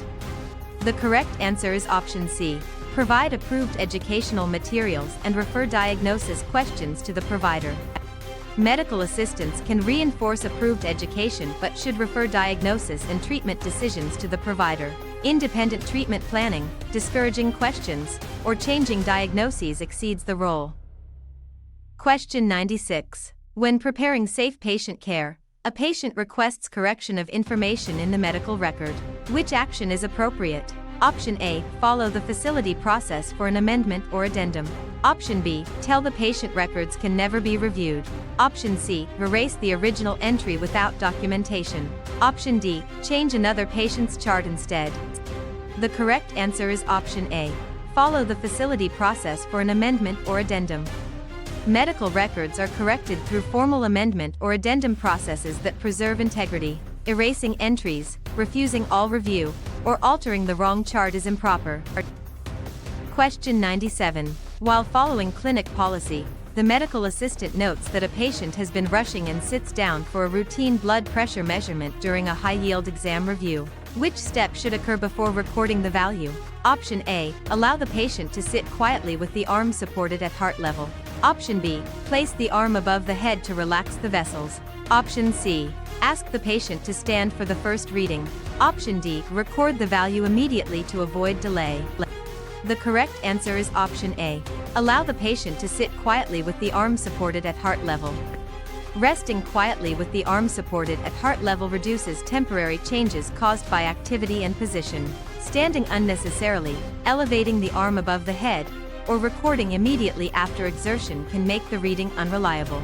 A: The correct answer is option C. Provide approved educational materials and refer diagnosis questions to the provider. Medical assistants can reinforce approved education but should refer diagnosis and treatment decisions to the provider. Independent treatment planning, discouraging questions, or changing diagnoses exceeds the role. Question 96. When preparing safe patient care, a patient requests correction of information in the medical record. Which action is appropriate? Option A. Follow the facility process for an amendment or addendum. Option B. Tell the patient records can never be reviewed. Option C. Erase the original entry without documentation. Option D. Change another patient's chart instead. The correct answer is option A. Follow the facility process for an amendment or addendum. Medical records are corrected through formal amendment or addendum processes that preserve integrity. Erasing entries, refusing all review, or altering the wrong chart is improper. Question 97. While following clinic policy, the medical assistant notes that a patient has been rushing and sits down for a routine blood pressure measurement during a high-yield exam review. Which step should occur before recording the value? Option A. Allow the patient to sit quietly with the arm supported at heart level. Option B. Place the arm above the head to relax the vessels. Option C. Ask the patient to stand for the first reading. Option D. Record the value immediately to avoid delay. The correct answer is option A. Allow the patient to sit quietly with the arm supported at heart level. Resting quietly with the arm supported at heart level reduces temporary changes caused by activity and position. Standing unnecessarily, elevating the arm above the head, or recording immediately after exertion can make the reading unreliable.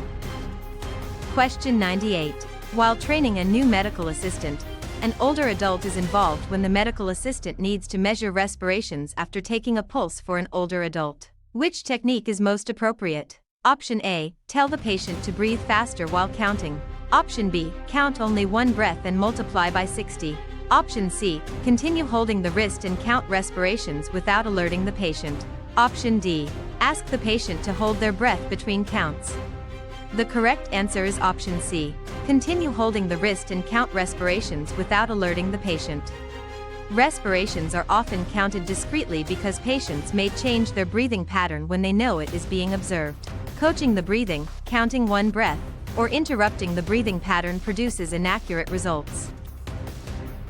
A: Question 98. While training a new medical assistant, an older adult is involved when the medical assistant needs to measure respirations after taking a pulse for an older adult. Which technique is most appropriate? Option A. Tell the patient to breathe faster while counting. Option B. Count only one breath and multiply by 60. Option C. Continue holding the wrist and count respirations without alerting the patient. Option D. Ask the patient to hold their breath between counts. The correct answer is option C. Continue holding the wrist and count respirations without alerting the patient. Respirations are often counted discreetly because patients may change their breathing pattern when they know it is being observed. Coaching the breathing, counting one breath, or interrupting the breathing pattern produces inaccurate results.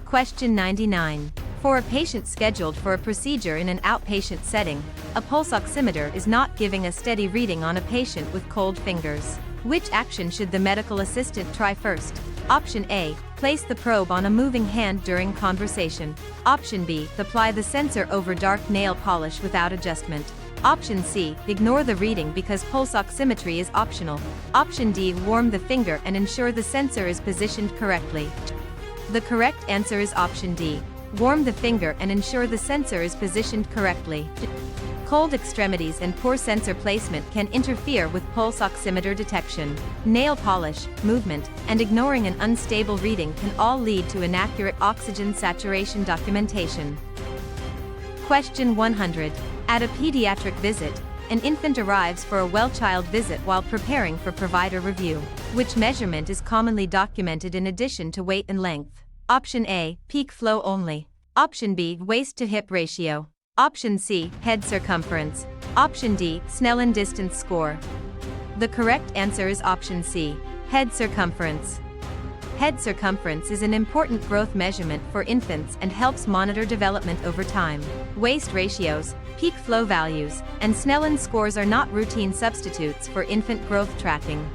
A: Question 99. For a patient scheduled for a procedure in an outpatient setting, a pulse oximeter is not giving a steady reading on a patient with cold fingers. Which action should the medical assistant try first? Option A, place the probe on a moving hand during conversation. Option B, apply the sensor over dark nail polish without adjustment. Option C, ignore the reading because pulse oximetry is optional. Option D, warm the finger and ensure the sensor is positioned correctly. The correct answer is option D. Warm the finger and ensure the sensor is positioned correctly. Cold extremities and poor sensor placement can interfere with pulse oximeter detection. Nail polish, movement, and ignoring an unstable reading can all lead to inaccurate oxygen saturation documentation. Question 100. At a pediatric visit, an infant arrives for a well-child visit while preparing for provider review. Which measurement is commonly documented in addition to weight and length? Option A, peak flow only. Option B, waist to hip ratio. Option C, head circumference. Option D, Snellen distance score. The correct answer is option C, head circumference. Head circumference is an important growth measurement for infants and helps monitor development over time. Waist ratios, peak flow values, and Snellen scores are not routine substitutes for infant growth tracking.